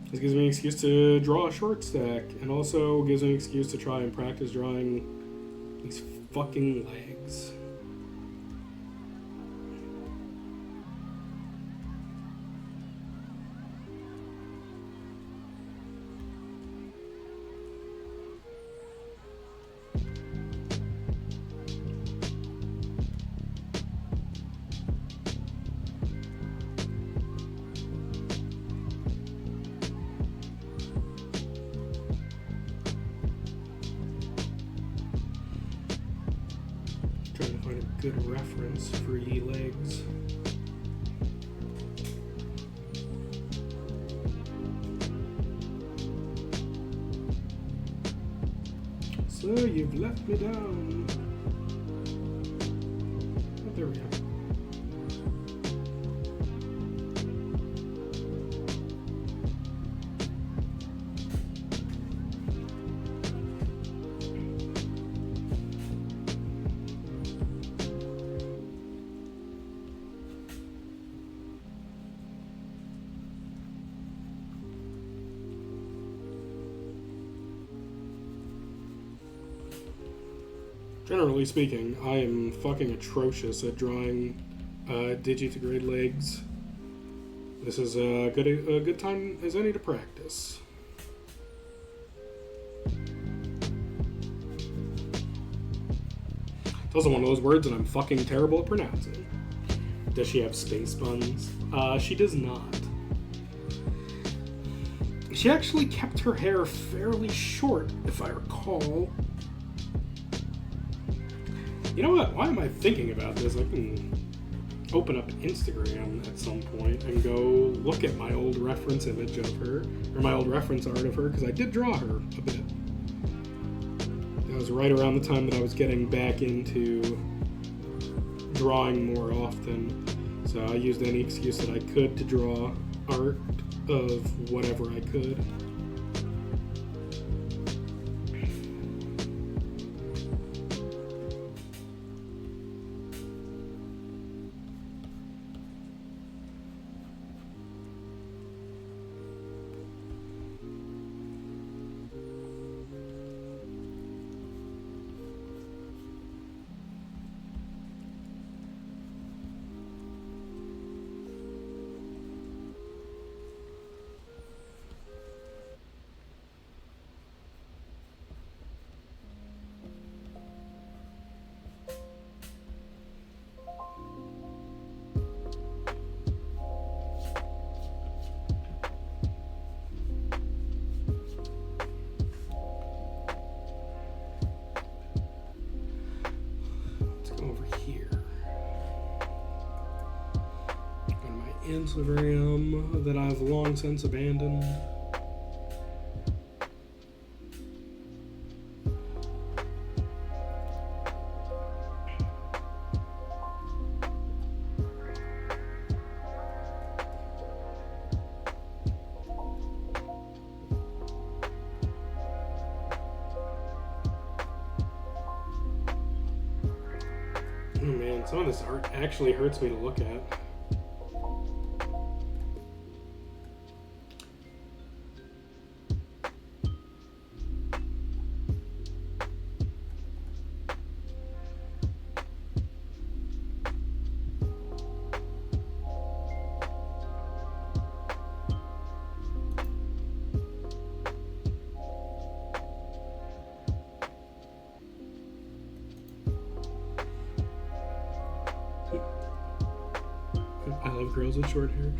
This gives me an excuse to draw a short stack, and also gives me an excuse to try and practice drawing these fucking legs. Trying to find a good reference for ye legs. So you've left me down. Oh, there we go. Generally speaking, I am fucking atrocious at drawing digitigrade legs. This is a good time as any to practice. It's also one of those words that I'm fucking terrible at pronouncing. Does she have space buns? She does not. She actually kept her hair fairly short, if I recall. You know what? Why am I thinking about this? I can open up Instagram at some point and go look at my old reference image of her, or my old reference art of her, because I did draw her a bit. That was right around the time that I was getting back into drawing more often. So I used any excuse that I could to draw art of whatever I could. Instagram that I've long since abandoned. Oh man, some of this art actually hurts me to look at. I love girls with short hair.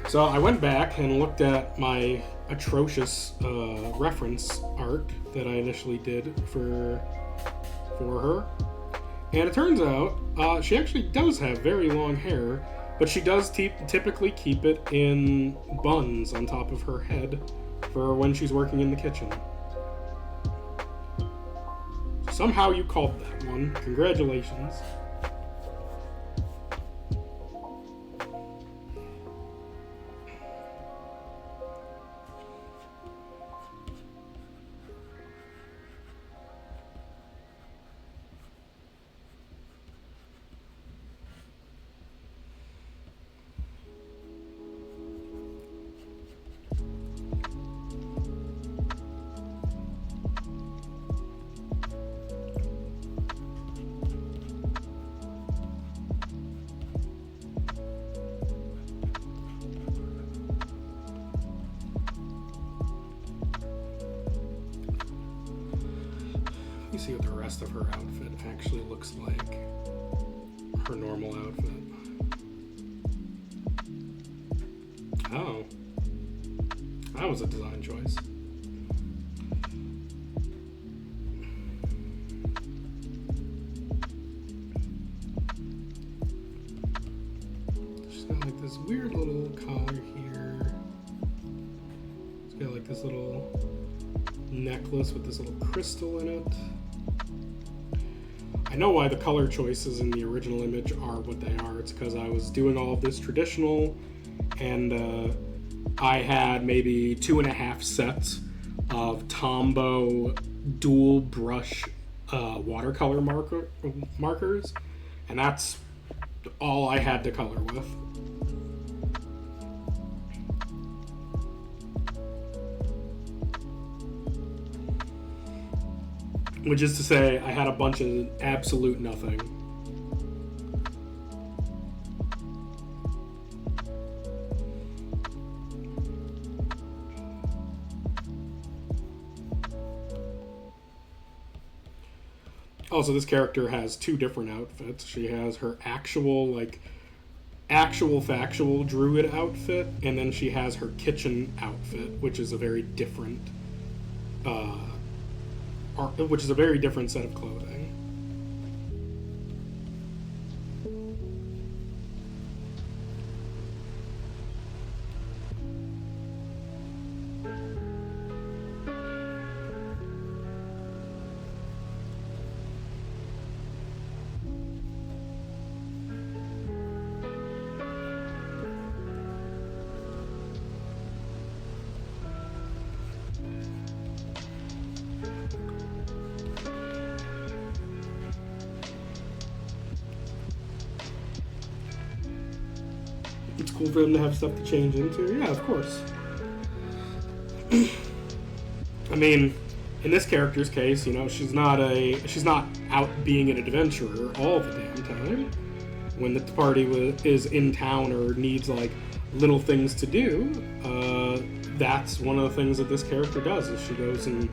So I went back and looked at my atrocious reference art that I initially did for her, and it turns out she actually does have very long hair, but she does typically keep it in buns on top of her head for when she's working in the kitchen. Somehow you called that one. Congratulations. Let me see what the rest of her outfit actually looks like. Her normal outfit. Oh. That was a design choice. She's got like this weird little collar here. She's got like this little necklace with this little crystal in it. I know why the color choices in the original image are what they are. It's because I was doing all of this traditional, and I had maybe 2.5 sets of Tombow dual brush watercolor markers, and that's all I had to color with. Which is to say, I had a bunch of absolute nothing. Also, this character has 2 different outfits. She has her actual factual druid outfit, and then she has her kitchen outfit, which is a very different set of clothing. It's cool for them to have stuff to change into. Yeah, of course. I mean, in this character's case, you know, she's not out being an adventurer all the damn time. When the party is in town or needs like little things to do, that's one of the things that this character does. Is she goes and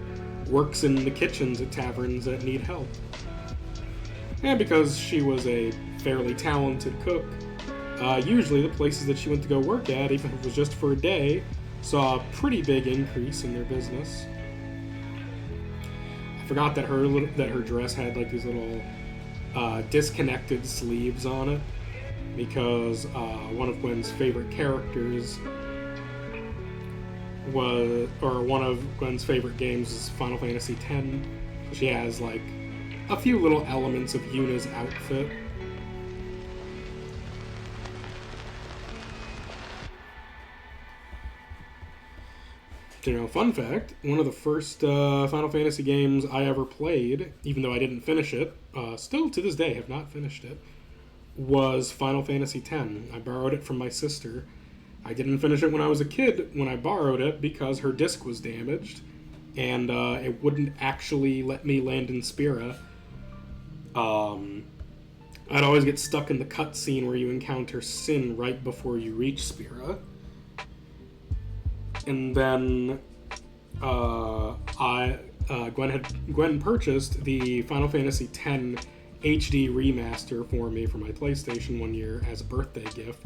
works in the kitchens at taverns that need help. And because she was a fairly talented cook, usually the places that she went to go work at, even if it was just for a day, saw a pretty big increase in their business. I forgot that her dress had like these little disconnected sleeves on it, because one of Gwen's favorite characters one of Gwen's favorite games is Final Fantasy X. She has like a few little elements of Yuna's outfit. You know, fun fact, one of the first Final Fantasy games I ever played, even though I didn't finish it, still to this day have not finished it, was Final Fantasy X. I borrowed it from my sister. I didn't finish it when I was a kid when I borrowed it because her disc was damaged, and it wouldn't actually let me land in Spira. I'd always get stuck in the cutscene where you encounter Sin right before you reach Spira. And then Gwen purchased the Final Fantasy X HD remaster for me for my PlayStation one year as a birthday gift.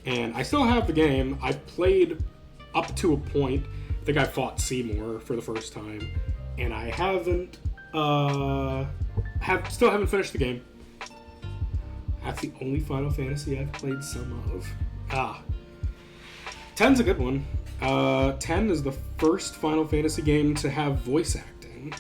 And I still have the game. I've played up to a point. I think I fought Seymour for the first time, and I still haven't finished the game. That's the only Final Fantasy I've played some of. 10's a good one. 10 is the first Final Fantasy game to have voice acting.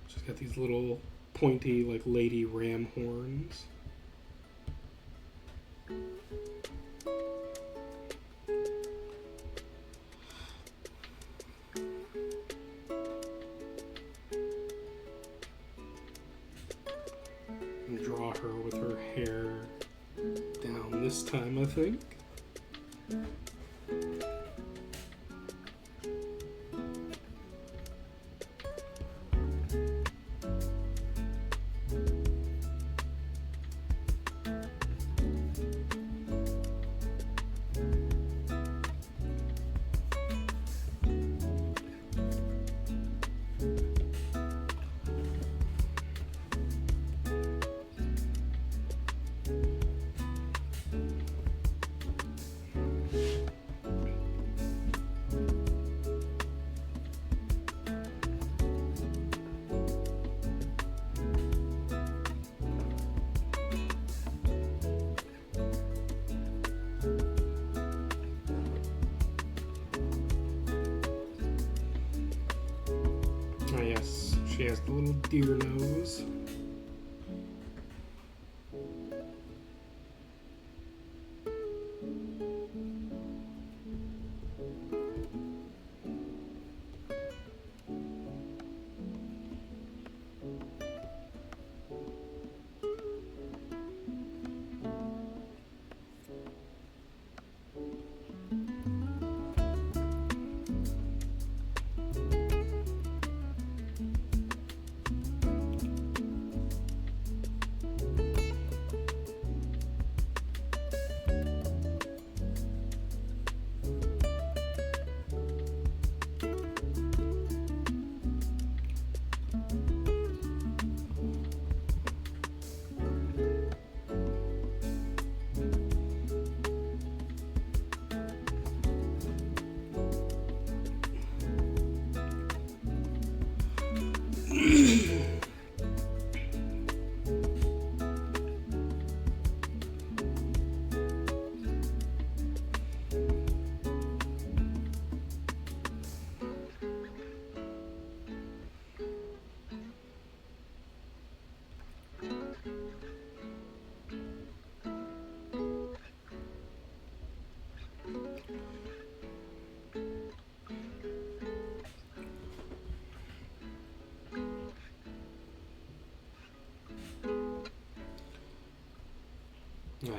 She's got these little pointy, like, lady ram horns. And draw her with her hair down this time, I think. Ah, yes, she has the little deer nose.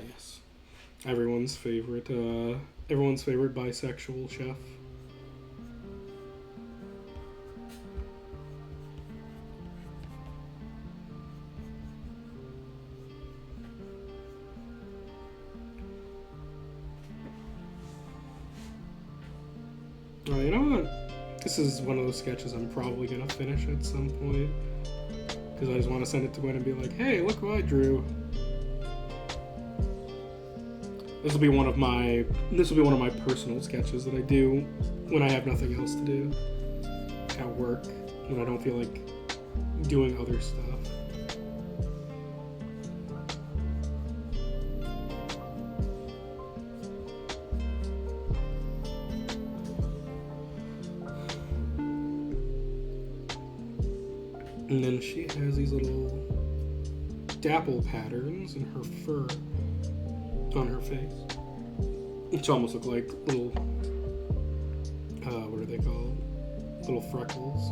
yes. Everyone's favorite bisexual chef. You know what? This is one of those sketches I'm probably gonna finish at some point, because I just want to send it to Gwen and be like, "Hey, look what I drew." This will be one of my personal sketches that I do when I have nothing else to do at work, when I don't feel like doing other stuff. And then she has these little dapple patterns in her fur on her face, which almost look like little, what are they called? Little freckles.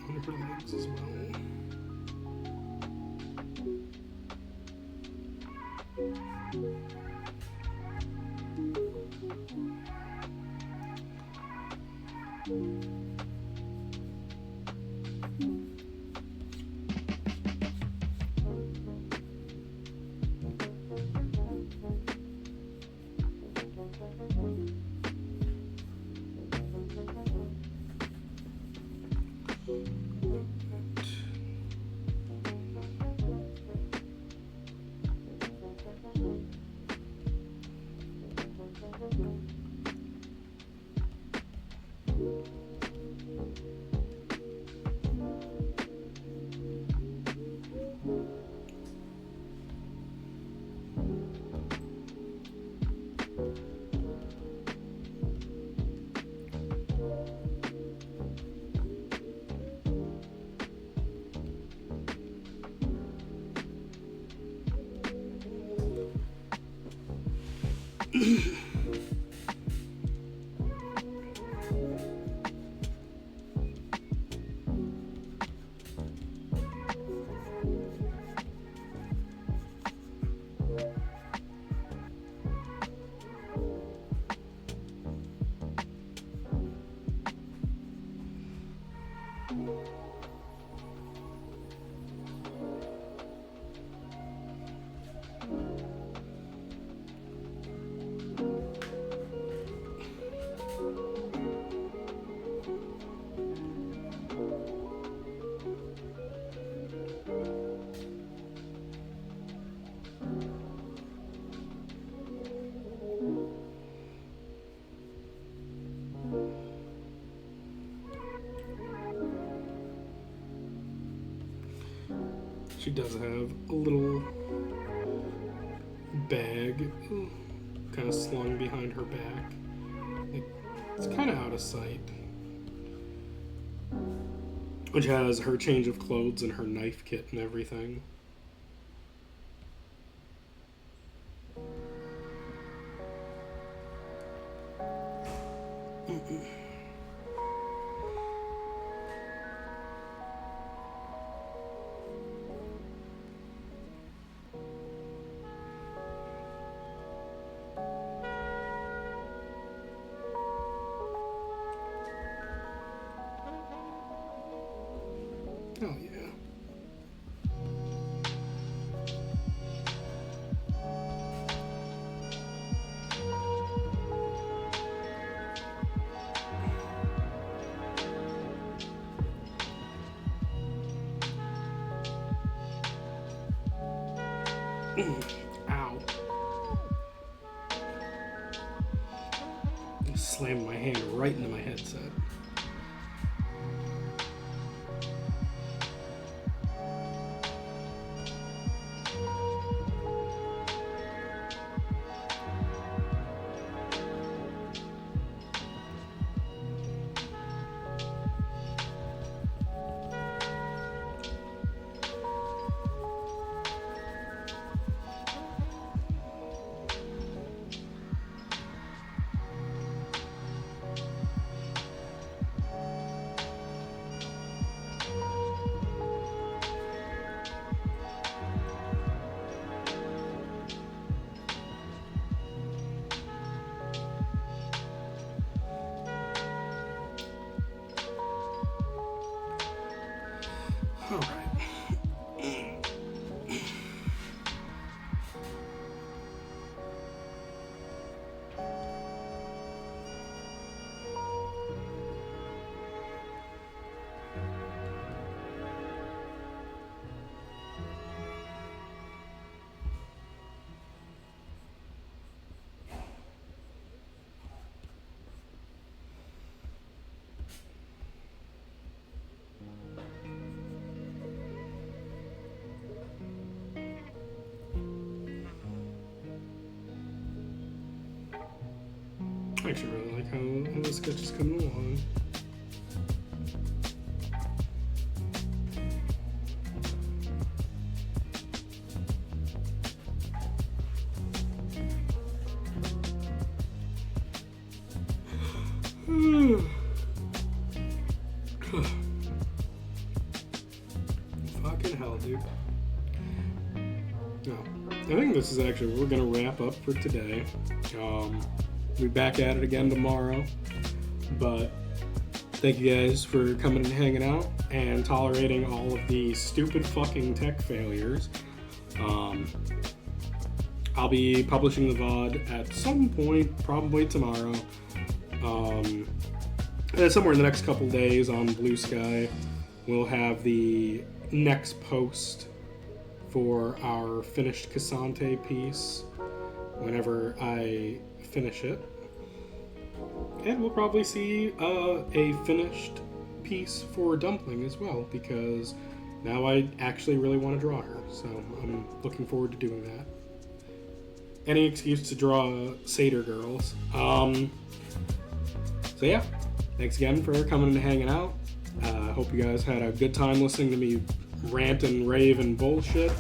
On her legs as well. She does have a little bag kind of slung behind her back. It's kind of out of sight. Which has her change of clothes and her knife kit and everything. Oh yeah. Ow. I slammed my hand right into my headset. All right. I actually really like how the sketch is coming along. Fucking hell, dude. No. I think this is actually, we're gonna wrap up for today. We'll be back at it again tomorrow. But thank you guys for coming and hanging out and tolerating all of the stupid fucking tech failures. I'll be publishing the VOD at some point, probably tomorrow. And then somewhere in the next couple days on Blue Sky, we'll have the next post for our finished Cassante piece whenever I finish it. And we'll probably see a finished piece for Dumpling as well, because now I actually really want to draw her, so I'm looking forward to doing that. Any excuse to draw Satyr girls. So yeah, thanks again for coming and hanging out. Hope you guys had a good time listening to me rant and rave and bullshit.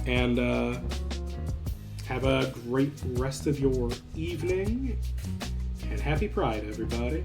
And have a great rest of your evening. And happy Pride, everybody.